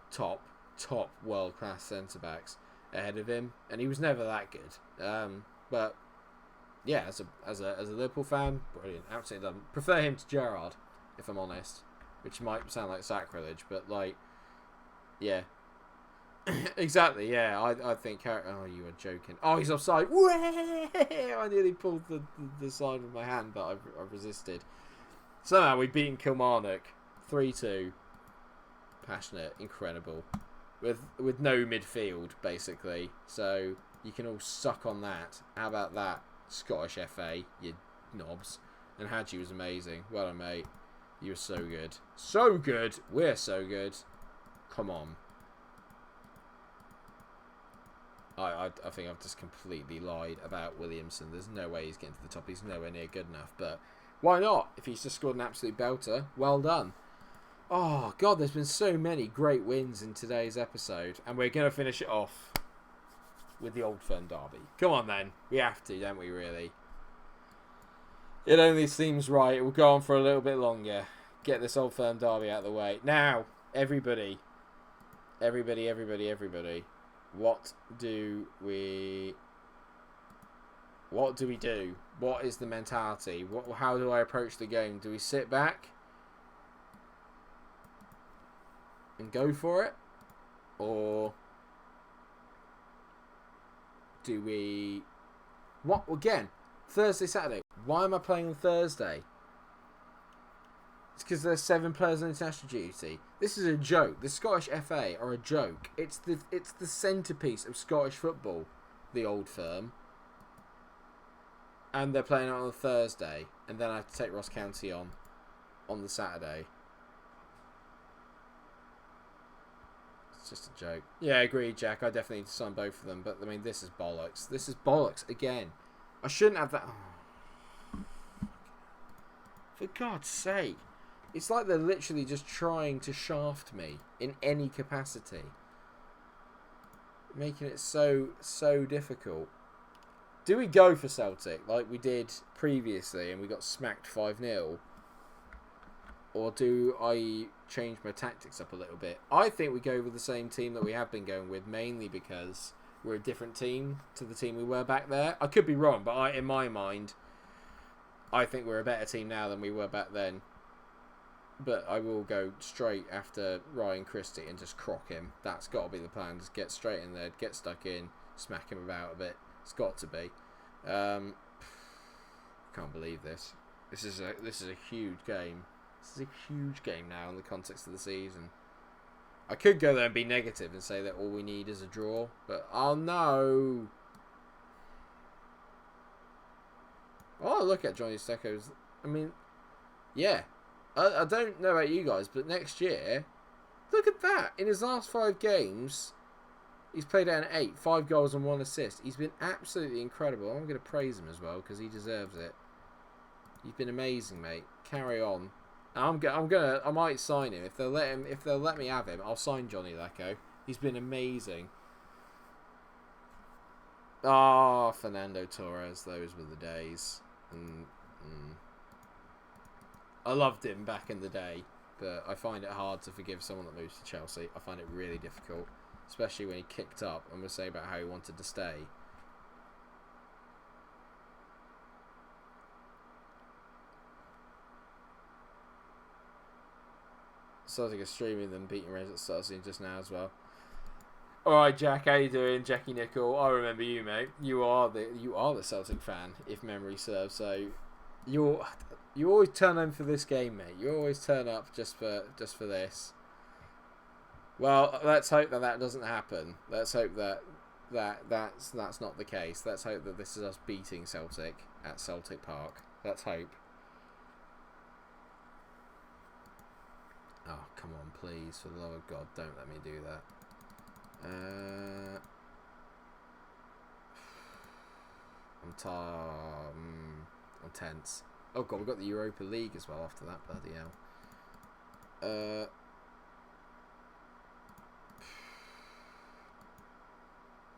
world-class centre-backs ahead of him, and he was never that good. But, yeah, as a Liverpool fan, brilliant, absolutely done. Prefer him to Gerrard, if I'm honest, which might sound like sacrilege, but, like, yeah. Exactly, yeah, I think... Oh, you were joking. Oh, he's offside. I nearly pulled the side of my hand, but I resisted. Somehow we've beaten Kilmarnock 3-2. Passionate, incredible. With no midfield, basically. So you can all suck on that. How about that, Scottish FA, you knobs. And Hadji was amazing. Well done, mate. You were so good. So good. We're so good. Come on. I think I've just completely lied about Williamson. There's no way he's getting to the top. He's nowhere near good enough. But why not? If he's just scored an absolute belter, well done. Oh, God, there's been so many great wins in today's episode. And we're going to finish it off with the Old Firm derby. Come on, then. We have to, don't we, really? It only seems right. We'll go on for a little bit longer. Get this Old Firm derby out of the way. Now, everybody. What do we do? What is the mentality? How do I approach the game? Do we sit back and go for it? Or do we... What? Again, Thursday, Saturday. Why am I playing on Thursday? It's because there's 7 players on international duty. This is a joke. The Scottish FA are a joke. It's the centrepiece of Scottish football, the Old Firm. And they're playing on a Thursday. And then I have to take Ross County on the Saturday. It's just a joke. Yeah, I agree, Jack. I definitely need to sign both of them. But, I mean, this is bollocks. This is bollocks again. I shouldn't have that... Oh. For God's sake. It's like they're literally just trying to shaft me in any capacity. Making it so difficult. Do we go for Celtic like we did previously and we got smacked 5-0? Or do I change my tactics up a little bit? I think we go with the same team that we have been going with, mainly because we're a different team to the team we were back there. I could be wrong, but in my mind, I think we're a better team now than we were back then. But I will go straight after Ryan Christie and just crock him. That's got to be the plan. Just get straight in there, get stuck in, smack him about a bit. It's got to be. Can't believe this. This is a huge game. This is a huge game now in the context of the season. I could go there and be negative and say that all we need is a draw, but oh no. Oh, look at Johnny Stecco's. I mean, yeah. I don't know about you guys, but next year, look at that. In his last 5 games, he's played out an 8, 5 goals and 1 assist. He's been absolutely incredible. I'm going to praise him as well because he deserves it. You've been amazing, mate. Carry on. I might sign him if they'll let him. If they'll let me have him, I'll sign Johnny Lecco. He's been amazing. Ah, Fernando Torres. Those were the days. I loved him back in the day, but I find it hard to forgive someone that moves to Chelsea. I find it really difficult, especially when he kicked up and was saying about how he wanted to stay. Celtic are streaming them beating Rangers at Stars just now as well. Alright, Jack, how you doing? Jackie Nickel, I remember you, mate. You are the Celtic fan, if memory serves. So you always turn in for this game, mate. You always turn up just for this. Well, let's hope that doesn't happen. Let's hope that's not the case. Let's hope that this is us beating Celtic at Celtic Park. Let's hope. Oh, come on, please. For the love of God, don't let me do that. I'm tense. Oh, God, we've got the Europa League as well after that. Bloody hell.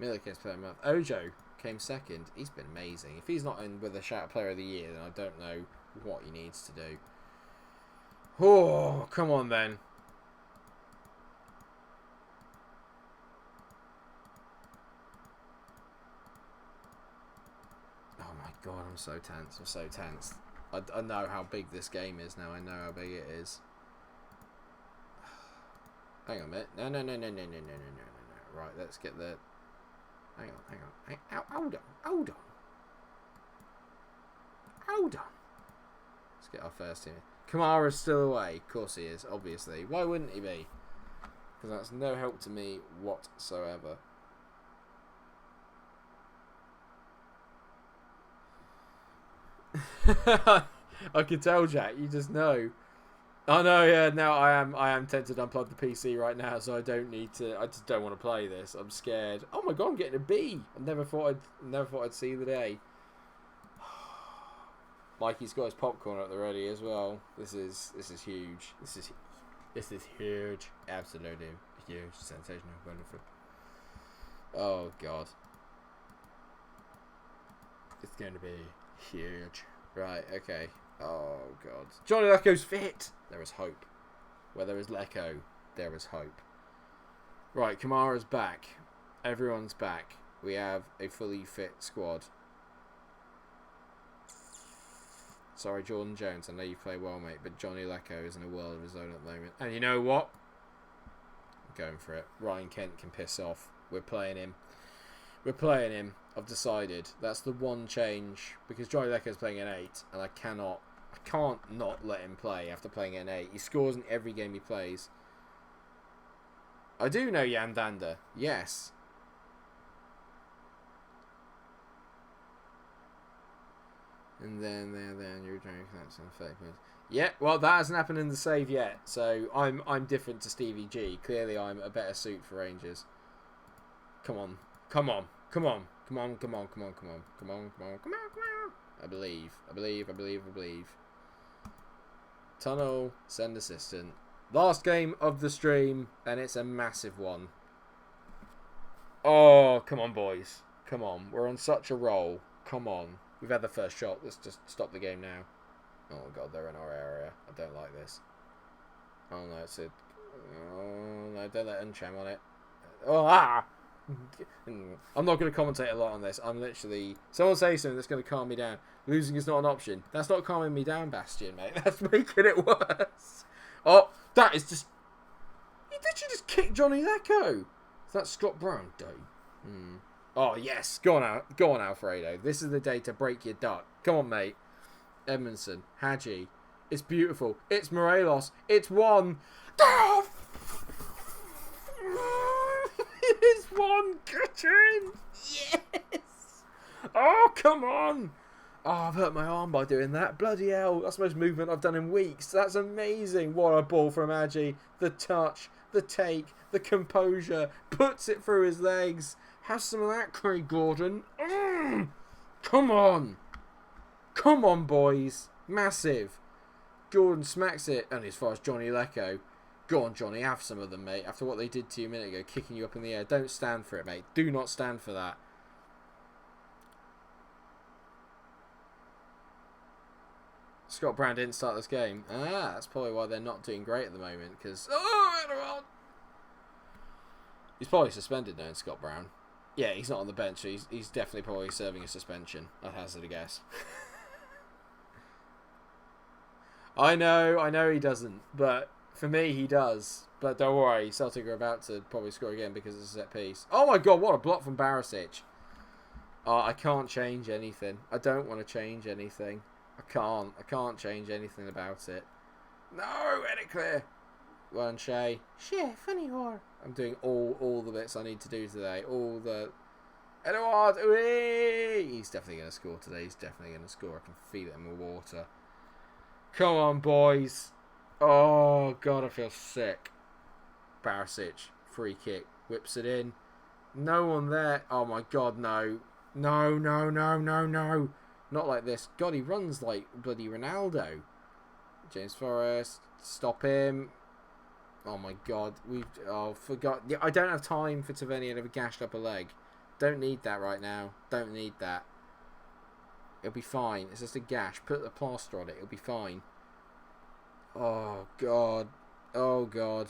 Milik is playing well. Ojo came second. He's been amazing. If he's not in with a shout player of the year, then I don't know what he needs to do. Oh, come on then. Oh my God, I'm so tense. I'm so tense. I know how big this game is now. I know how big it is. Hang on a minute. No. Right, let's get the... Hang on. Hold on. Let's get our first team. Kamara's still away. Of course he is, obviously. Why wouldn't he be? Because that's no help to me whatsoever. I can tell, Jack. You just know. Oh no, yeah. Now I am tempted to unplug the PC right now, so I don't need to. I just don't want to play this. I'm scared. Oh my God, I'm getting a B. I never thought I'd see the day. Mikey's got his popcorn at the ready as well. This is huge. This is huge. Absolutely huge. Sensational. Wonderful. Oh God. It's going to be huge. Right, okay. Oh God. Johnny Lecco's fit. There is hope. Where there is Lecco, there is hope. Right, Kamara's back. Everyone's back. We have a fully fit squad. Sorry, Jordan Jones. I know you play well, mate, but Johnny Lecco is in a world of his own at the moment. And you know what? I'm going for it. Ryan Kent can piss off. We're playing him. I've decided. That's the one change. Because Johnny Lecco's playing an 8, and I can't not let him play after playing an 8. He scores in every game he plays. I do know Jan Dander. Yes. And then you're trying to connect some fake moves. Yeah, well that hasn't happened in the save yet. So I'm different to Stevie G. Clearly I'm a better suit for Rangers. Come on. I believe. Tunnel, send assistant. Last game of the stream, and it's a massive one. Oh, come on, boys. Come on. We're on such a roll. Come on. We've had the first shot. Let's just stop the game now. Oh, God, they're in our area. I don't like this. Oh, no, it's a... Oh, no, don't let Uncham on it. Oh, ah! I'm not going to commentate a lot on this. I'm literally... Someone say something that's going to calm me down. Losing is not an option. That's not calming me down, Bastion, mate. That's making it worse. Oh, that is just... Did you just kick Johnny Lecco? Is that Scott Brown Day? Oh, yes. Go on, Alfredo. This is the day to break your duck. Come on, mate. Edmondson. Hadji. It's beautiful. It's Morelos. It's one. Oh! It is one. Get in. Yes. Oh, come on. Oh, I've hurt my arm by doing that. Bloody hell. That's the most movement I've done in weeks. That's amazing. What a ball from Hadji. The touch. The take. The composure. Puts it through his legs. Have some of that, Craig Gordon. Come on. Come on, boys. Massive. Jordan smacks it. And as far as Johnny Lecco. Go on, Johnny, have some of them, mate. After what they did to you a minute ago, kicking you up in the air. Don't stand for it, mate. Do not stand for that. Scott Brown didn't start this game. That's probably why they're not doing great at the moment. Because, he's probably suspended now, Scott Brown. Yeah, he's not on the bench. So he's definitely probably serving a suspension. I'd hazard a guess. I know he doesn't. But for me, he does. But don't worry, Celtic are about to probably score again because it's a set piece. Oh my god, what a block from Barisic. I can't change anything. I don't want to change anything. I can't change anything about it. No, edit clear. Well, and Shay. Funny whore. I'm doing all the bits I need to do today. All the... Edouard! He's definitely going to score today. He's definitely going to score. I can feel it in my water. Come on, boys. Oh, God, I feel sick. Barisic. Free kick. Whips it in. No one there. Oh, my God, no. No. Not like this. God, he runs like bloody Ronaldo. James Forrest. Stop him. Oh my god. Forgot. Yeah, I don't have time for Tavernier to have gashed up a leg. Don't need that right now. Don't need that. It'll be fine. It's just a gash. Put the plaster on it. It'll be fine. Oh god. Oh god.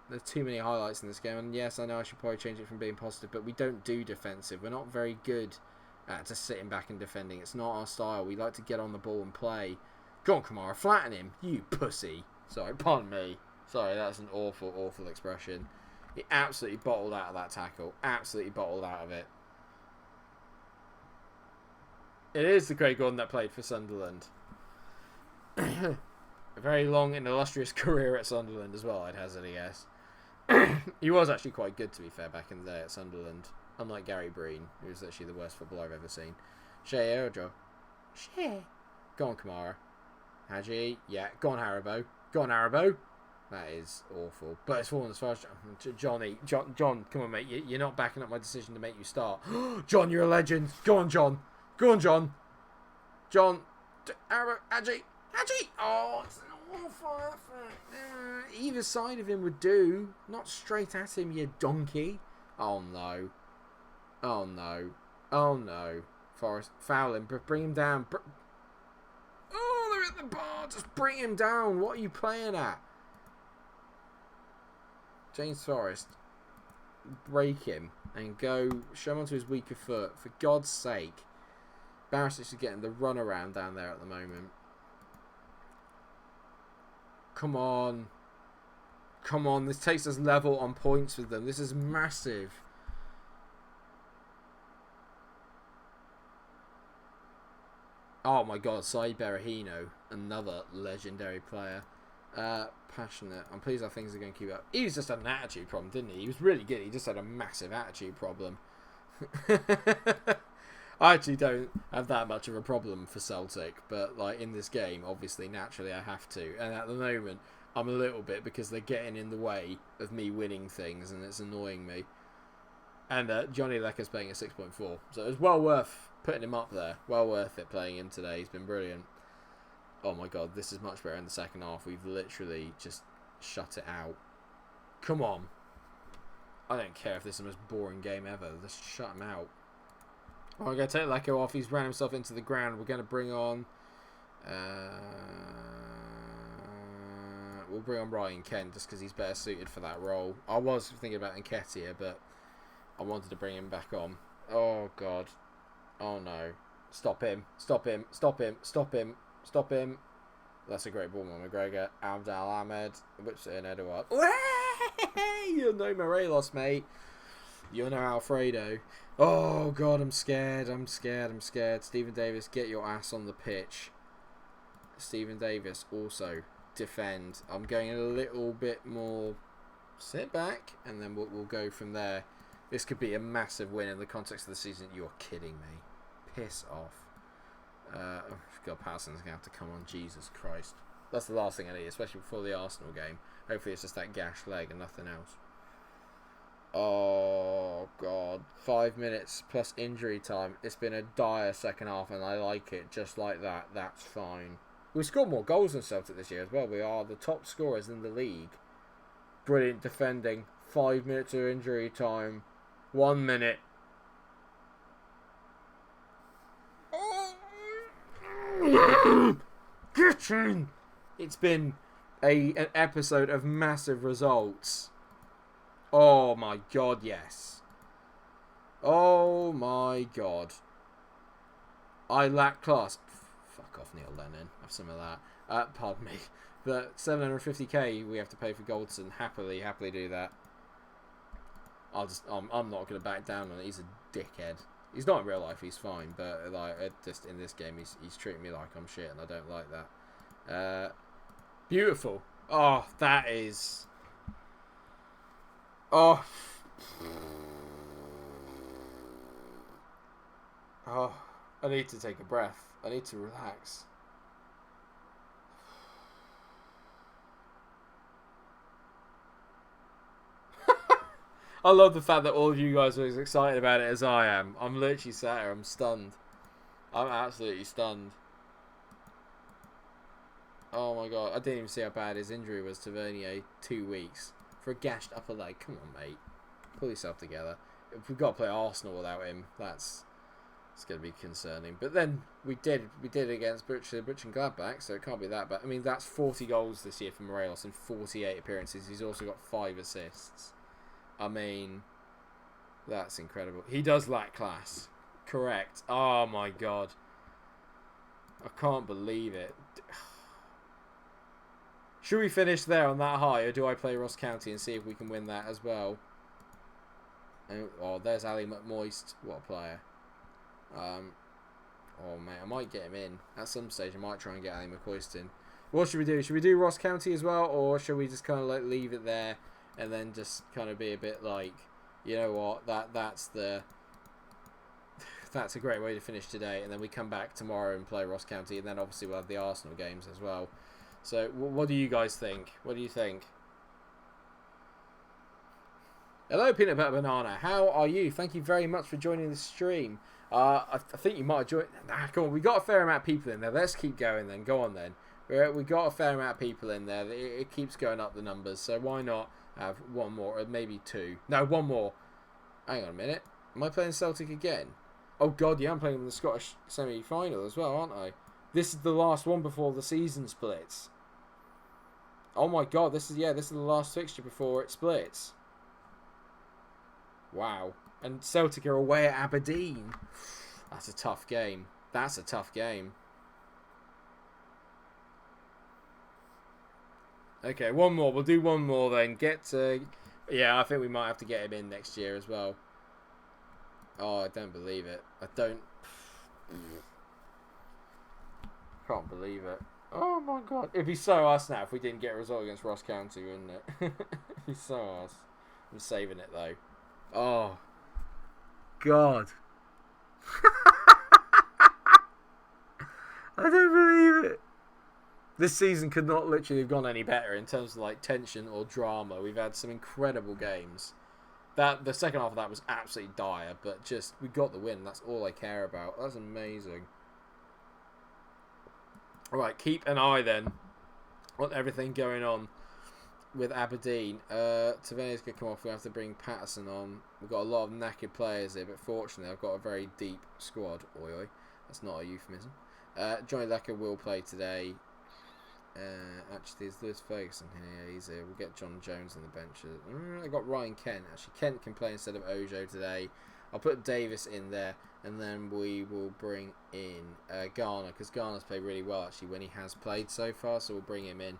There's too many highlights in this game. And yes, I know I should probably change it from being positive, but we don't do defensive. We're not very good just sitting back and defending. It's not our style. We like to get on the ball and play. Go on, Kamara, flatten him, you pussy. Sorry, pardon me. Sorry, that's an awful expression. He absolutely bottled out of that tackle. Absolutely bottled out of it. It is the Craig Gordon that played for Sunderland. A very long and illustrious career at Sunderland as well, I'd hazard a guess. He was actually quite good, to be fair, back in the day at Sunderland. Unlike Gary Breen, who was actually the worst footballer I've ever seen. Shea Aerodro. Shea. Go on, Kamara. Haji. Yeah. Go on, Haribo. Go on, Haribo. That is awful. But it's fallen as far as... John, come on, mate. You're not backing up my decision to make you start. John, you're a legend. Go on, John. Go on, John. John. Haribo. Haji. Oh, it's an awful effort. Either side of him would do. Not straight at him, you donkey. Oh, no. Oh, no. Oh, no. Forrest, foul him. Bring him down. Oh, they're at the bar. Just bring him down. What are you playing at? James Forrest. Break him and go. Show him onto his weaker foot. For God's sake. Barisic is getting the run around down there at the moment. Come on. Come on. This takes us level on points with them. This is massive. Oh my god, Said Berahino, another legendary player. Passionate. I'm pleased how things are going to keep up. He was just had an attitude problem, didn't he? He was really good. He just had a massive attitude problem. I actually don't have that much of a problem for Celtic, but like in this game, obviously, naturally, I have to. And at the moment, I'm a little bit because they're getting in the way of me winning things, and it's annoying me. And Johnny Lecker's playing a 6.4, so it was well worth putting him up there. Well worth it playing him today. He's been brilliant. Oh my god, this is much better in the second half. We've literally just shut it out. Come on. I don't care if this is the most boring game ever. Just shut him out. Oh, we're going to take Lecco off. He's ran himself into the ground. We're going to bring on... we'll bring on Ryan Kent just because he's better suited for that role. I was thinking about Nketiah, but I wanted to bring him back on. Oh, God. Oh, no. Stop him. Stop him. Stop him. Stop him. Stop him. That's a great ball, McGregor. Abdal Ahmed. Whips it in, Edouard. You're no Morelos, mate. You're no Alfredo. Oh, God, I'm scared. I'm scared. Stephen Davis, get your ass on the pitch. Stephen Davis, also defend. I'm going a little bit more sit back, and then we'll go from there. This could be a massive win in the context of the season. You're kidding me. Piss off. God, Patterson's going to have to come on. Jesus Christ. That's the last thing I need, especially before the Arsenal game. Hopefully it's just that gash leg and nothing else. Oh, God. 5 minutes plus injury time. It's been a dire second half, and I like it just like that. That's fine. We scored more goals than Celtic this year as well. We are the top scorers in the league. Brilliant defending. 5 minutes of injury time. 1 minute. Get in! It's been an episode of massive results. Oh my god, yes. Oh my god. I lack class. Fuck off, Neil Lennon. Have some of that. Pardon me. But 750k we have to pay for Goldson. Happily do that. I'm not going to back down on it. He's a dickhead. He's not in real life. He's fine, but like just in this game, he's treating me like I'm shit, and I don't like that. Beautiful. Oh, that is. Oh. Oh. I need to take a breath. I need to relax. I love the fact that all of you guys are as excited about it as I am. I'm literally sat here. I'm stunned. I'm absolutely stunned. Oh my god. I didn't even see how bad his injury was to Vernier. 2 weeks. For a gashed upper leg. Come on, mate. Pull yourself together. If we've got to play Arsenal without him, it's going to be concerning. But then we did against Butch and Gladbach, so it can't be that bad. I mean, that's 40 goals this year for Morelos in 48 appearances. He's also got 5 assists. I mean, that's incredible. He does lack class. Correct. Oh my god. I can't believe it. Should we finish there on that high, or do I play Ross County and see if we can win that as well? Oh, there's Ali McMoist. What a player. Oh mate, I might get him in. At some stage I might try and get Ali McCoist in. What should we do? Should we do Ross County as well, or should we just kind of like leave it there and then just kind of be a bit like, you know what, that's a great way to finish today, and then we come back tomorrow and play Ross County, and then obviously we'll have the Arsenal games as well. So what do you guys think? What do you think? Hello, Peanut Butter Banana. How are you? Thank you very much for joining the stream. I think you might have joined. Nah, come on. We got a fair amount of people in there. Let's keep going then. Go on then. We got a fair amount of people in there. It keeps going up the numbers. So why not have one more, or maybe 2? No, 1 more. Hang on a minute. Am I playing Celtic again? Oh god, yeah, I'm playing in the Scottish semi-final as well, aren't I? This is the last one before the season splits. Oh my god, this is the last fixture before it splits. Wow. And Celtic are away at Aberdeen. That's a tough game. That's a tough game. Okay, 1 more. We'll do 1 more then. Yeah, I think we might have to get him in next year as well. Oh, I don't believe it. Can't believe it. Oh my god. It'd be so us now if we didn't get a result against Ross County, wouldn't it? It'd be so us. I'm saving it though. Oh. God. I don't believe it. This season could not literally have gone any better in terms of like tension or drama. We've had some incredible games. The second half of that was absolutely dire, but just we got the win. That's all I care about. That's amazing. All right, keep an eye then on everything going on with Aberdeen. Tavernier's going to come off. We have to bring Patterson on. We've got a lot of knackered players here, but fortunately I've got a very deep squad. Oi, oi. That's not a euphemism. Johnny Lecker will play today. Actually, there's Lewis Ferguson here. He's here. We'll get John Jones on the bench. I got Ryan Kent. Actually, Kent can play instead of Ojo today. I'll put Davis in there, and then we will bring in Garner, because Garner's played really well actually when he has played so far. So we'll bring him in,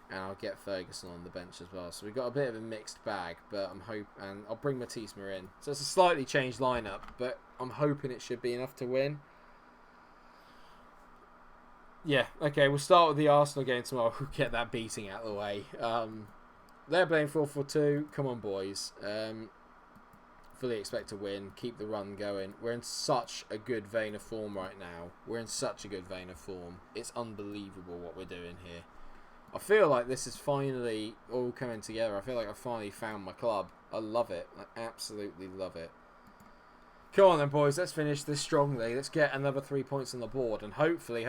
and I'll get Ferguson on the bench as well. So we've got a bit of a mixed bag, but and I'll bring Matisma in. So it's a slightly changed lineup, but I'm hoping it should be enough to win. Yeah, okay, we'll start with the Arsenal game tomorrow. We'll get that beating out of the way. They're playing 4-4-2. Come on, boys. Fully expect to win. Keep the run going. We're in such a good vein of form right now. It's unbelievable what we're doing here. I feel like this is finally all coming together. I feel like I finally found my club. I love it. I absolutely love it. Come on then, boys. Let's finish this strongly. Let's get another 3 points on the board. And hopefully,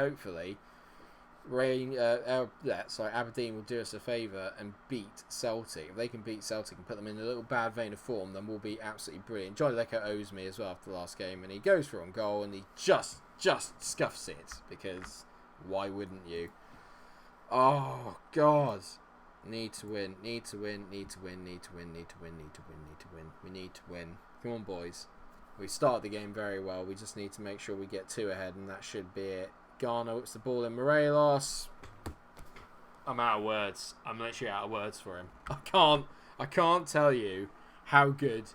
Aberdeen will do us a favour and beat Celtic. If they can beat Celtic and put them in a little bad vein of form, then we'll be absolutely brilliant. Johnny Lecker owes me as well after the last game, and he goes for on goal and he just scuffs it, because why wouldn't you? Oh God. Need to win. We need to win. Come on, boys. We started the game very well. We just need to make sure we get 2 ahead, and that should be it. Garner whips the ball in. Morelos. I'm out of words. I'm literally out of words for him. I can't tell you how good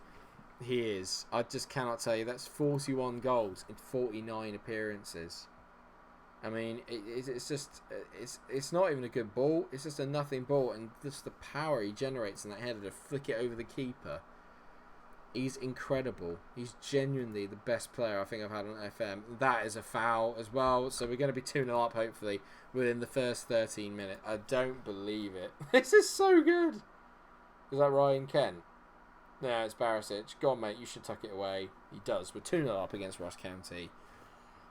he is. I just cannot tell you. That's 41 goals in 49 appearances. I mean, it's not even a good ball. It's just a nothing ball, and just the power he generates in that header to flick it over the keeper. He's incredible. He's genuinely the best player I think I've had on FM. That is a foul as well, so we're going to be 2-0 up hopefully within the first 13 minutes. I don't believe it. This is so good. Is that Ryan Kent? No, it's Barisic. Go on, mate. You should tuck it away. He does. We're 2-0 up against Ross County.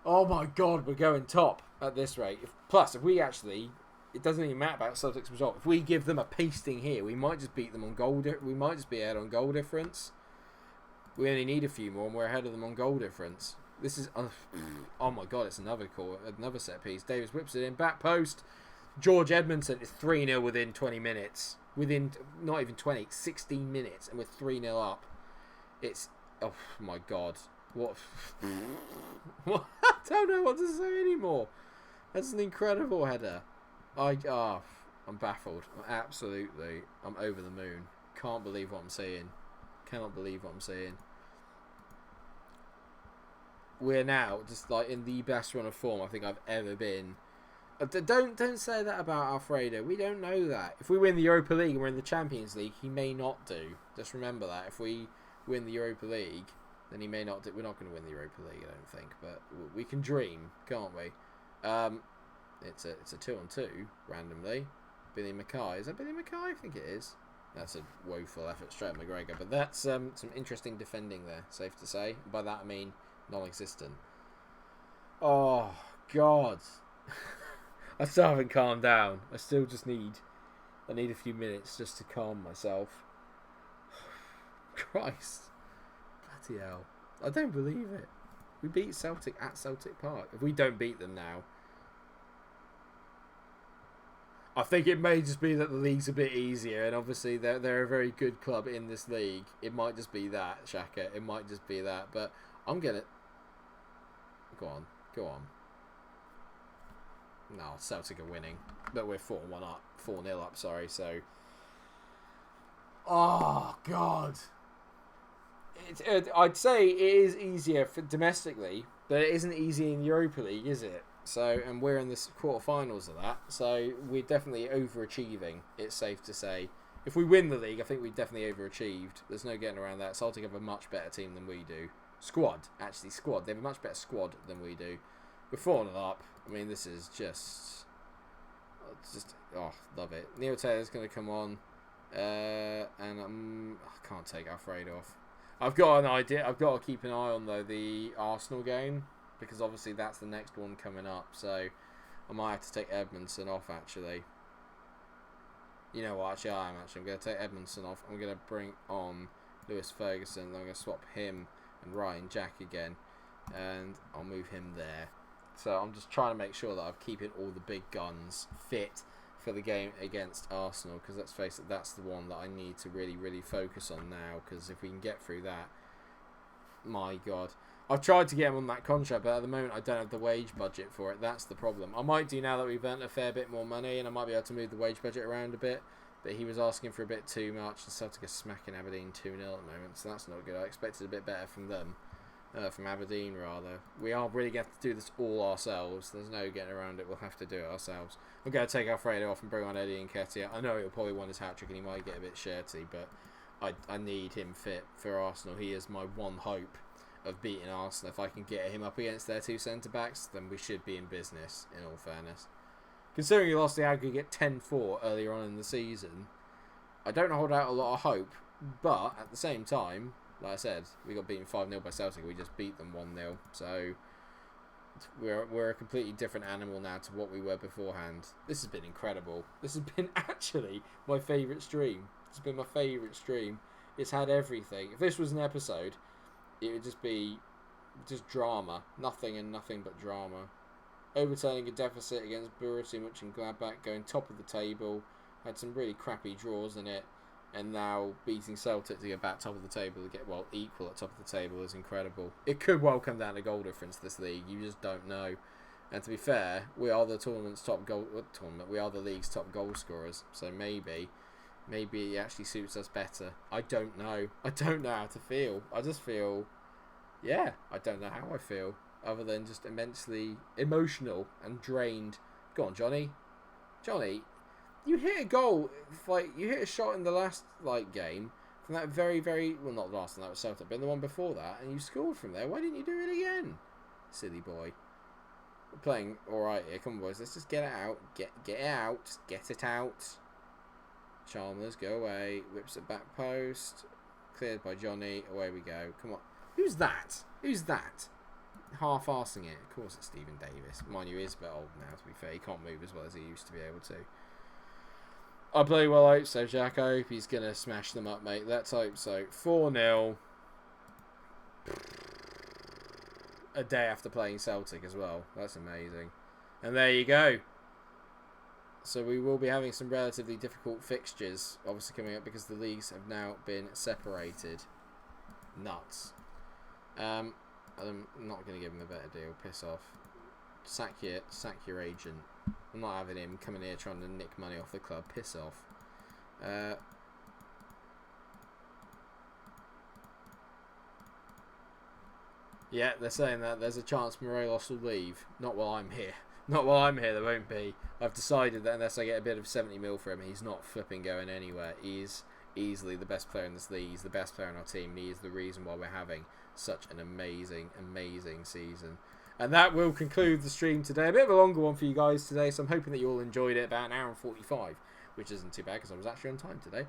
Oh my God, we're going top at this rate. Plus, if we actually, it doesn't even matter about Celtic's result. If we give them a pasting here, we might just beat them on goal. We might just be ahead on goal difference. We only need a few more, and we're ahead of them on goal difference. This is, oh my God, it's another set piece. Davis whips it in, back post. George Edmondson is 3-0 within 20 minutes. Within not even 20, 16 minutes, and we're 3-0 up. It's, oh my God. What? What? I don't know what to say anymore. That's an incredible header. I'm baffled. I'm over the moon. Can't believe what I'm seeing. Cannot believe what I'm seeing. We're now just like in the best run of form I think I've ever been. Don't say that about Alfredo. We don't know that. If we win the Europa League and we're in the Champions League, he may not do. Just remember that. If we win the Europa League, then he may not do. We're not going to win the Europa League, I don't think, but we can dream, can't we? It's a 2-on-2 randomly. Billy Mackay. Is that Billy Mackay? I think it is. That's a woeful effort straight at McGregor, but that's some interesting defending there, safe to say. By that I mean non-existent. Oh God. I still haven't calmed down. I still just need a few minutes just to calm myself. Christ. Bloody hell. I don't believe it. We beat Celtic at Celtic Park. If we don't beat them now, I think it may just be that the league's a bit easier, and obviously they're a very good club in this league. It might just be that, Shaka. It might just be that. But I'm gonna... Go on. No, Celtic are winning. But we're 4-1 up. 4-0 up, sorry, so... Oh, God. I'd say it is easier for domestically, but it isn't easy in the Europa League, is it? So, and we're in the quarterfinals of that, so we're definitely overachieving, it's safe to say. If we win the league, I think we've definitely overachieved. There's no getting around that. Celtic have a much better team than we do. Squad. They have a much better squad than we do. We're 4-0 up. I mean, this is just, love it. Neil Taylor's going to come on, and I can't take Alfredo off. I've got an idea. I've got to keep an eye on, though, the Arsenal game, because obviously that's the next one coming up, so I might have to take Edmondson off, actually. You know what, I'm going to take Edmondson off. I'm going to bring on Lewis Ferguson, then I'm going to swap him and Ryan Jack again, and I'll move him there. So I'm just trying to make sure that I'm keeping all the big guns fit for the game against Arsenal, because let's face it, that's the one that I need to really, really focus on now, because if we can get through that, my God. I've tried to get him on that contract, but at the moment I don't have the wage budget for it. That's the problem. I might do now that we've earned a fair bit more money, and I might be able to move the wage budget around a bit, but he was asking for a bit too much, and Celtic are smacking Aberdeen 2-0 at the moment, so that's not good. I expected a bit better from them. From Aberdeen, rather. We are really going to have to do this all ourselves. There's no getting around it. We'll have to do it ourselves. I'm going to take Alfredo off and bring on Eddie Nketiah. I know he'll probably want his hat-trick and he might get a bit shirty, but I need him fit for Arsenal. He is my one hope of beating Arsenal. If I can get him up against their two centre-backs, then we should be in business, in all fairness. Considering we lost the aggregate 10-4 earlier on in the season, I don't hold out a lot of hope, but at the same time, like I said, we got beaten 5-0 by Celtic. We just beat them 1-0. So, we're a completely different animal now to what we were beforehand. This has been incredible. This has been actually my favourite stream. It's been my favourite stream. It's had everything. If this was an episode, it would just be just drama. Nothing and nothing but drama. Overturning a deficit against Borussia Mönchengladbach, going top of the table. Had some really crappy draws in it. And now beating Celtic to get back top of the table, to get equal at top of the table is incredible. It could well come down to goal difference this league. You just don't know. And to be fair, we are the we are the league's top goal scorers. So maybe it actually suits us better. I don't know. I don't know how to feel. I just feel, I don't know how I feel other than just immensely emotional and drained. Go on, Johnny. You hit a goal, you hit a shot in the last game from that very, very, well, not the last one, that was Celtic, but the one before that, and you scored from there. Why didn't you do it again? Silly boy. We're playing alright here. Come on, boys, let's just get it out. Get it out. Just get it out. Chalmers, go away. Whips it back post. Cleared by Johnny. Away we go. Come on. Who's that? Half-arsing it. Of course it's Stephen Davis. Mind you, he is a bit old now, to be fair. He can't move as well as he used to be able to. I bloody well hope so, Jack. I hope he's going to smash them up, mate. Let's hope so. 4-0. A day after playing Celtic as well. That's amazing. And there you go. So we will be having some relatively difficult fixtures, obviously, coming up because the leagues have now been separated. Nuts. I'm not going to give him a better deal. Piss off. Sack your agent. I'm not having him coming here trying to nick money off the club. Piss off. Yeah, they're saying that there's a chance Morelos will leave. Not while I'm here. Not while I'm here, there won't be. I've decided that unless I get a bit of 70 mil for him, he's not flipping going anywhere. He's easily the best player in this league. He's the best player on our team. And he is the reason why we're having such an amazing, amazing season. And that will conclude the stream today. A bit of a longer one for you guys today, so I'm hoping that you all enjoyed it. About an hour and 45, which isn't too bad because I was actually on time today.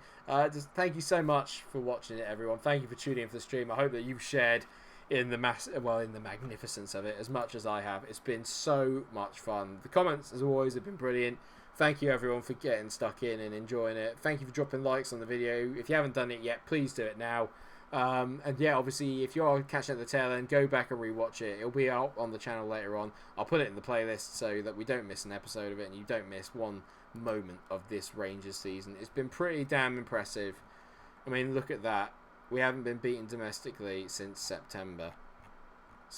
Just thank you so much for watching it, everyone. Thank you for tuning in for the stream. I hope that you've shared in the magnificence of it as much as I have. It's been so much fun. The comments, as always, have been brilliant. Thank you, everyone, for getting stuck in and enjoying it. Thank you for dropping likes on the video. If you haven't done it yet, please do it now. And yeah, obviously, if you're catching at the tail end, go back and rewatch it. It'll be out on the channel later on. I'll put it in the playlist so that we don't miss an episode of it and you don't miss one moment of this Rangers season. It's been pretty damn impressive. I mean, look at that. We haven't been beaten domestically since September.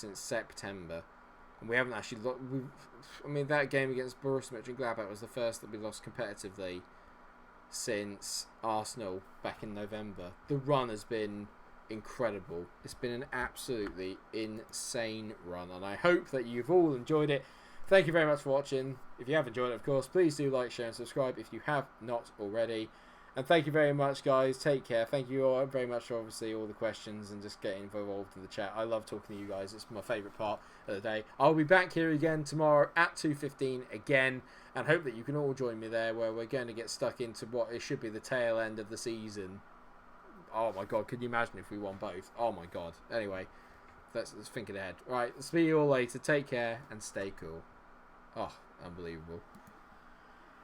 And we haven't actually lost. I mean, that game against Borussia Mönchengladbach was the first that we lost competitively since Arsenal back in November. The run has been incredible. It's been an absolutely insane run, and I hope that you've all enjoyed it. Thank you very much for watching. If you have enjoyed it, of course, please do like, share and subscribe if you have not already. And thank you very much, guys. Take care. Thank you all very much for obviously all the questions and just getting involved in the chat. I love talking to you guys. It's my favourite part of the day. I'll be back here again tomorrow at 2:15 again, and hope that you can all join me there, where we're going to get stuck into what it should be the tail end of the season. Oh my god, can you imagine if we won both? Oh my god. Anyway, let's think ahead. Right, see you all later. Take care and stay cool. Oh, unbelievable.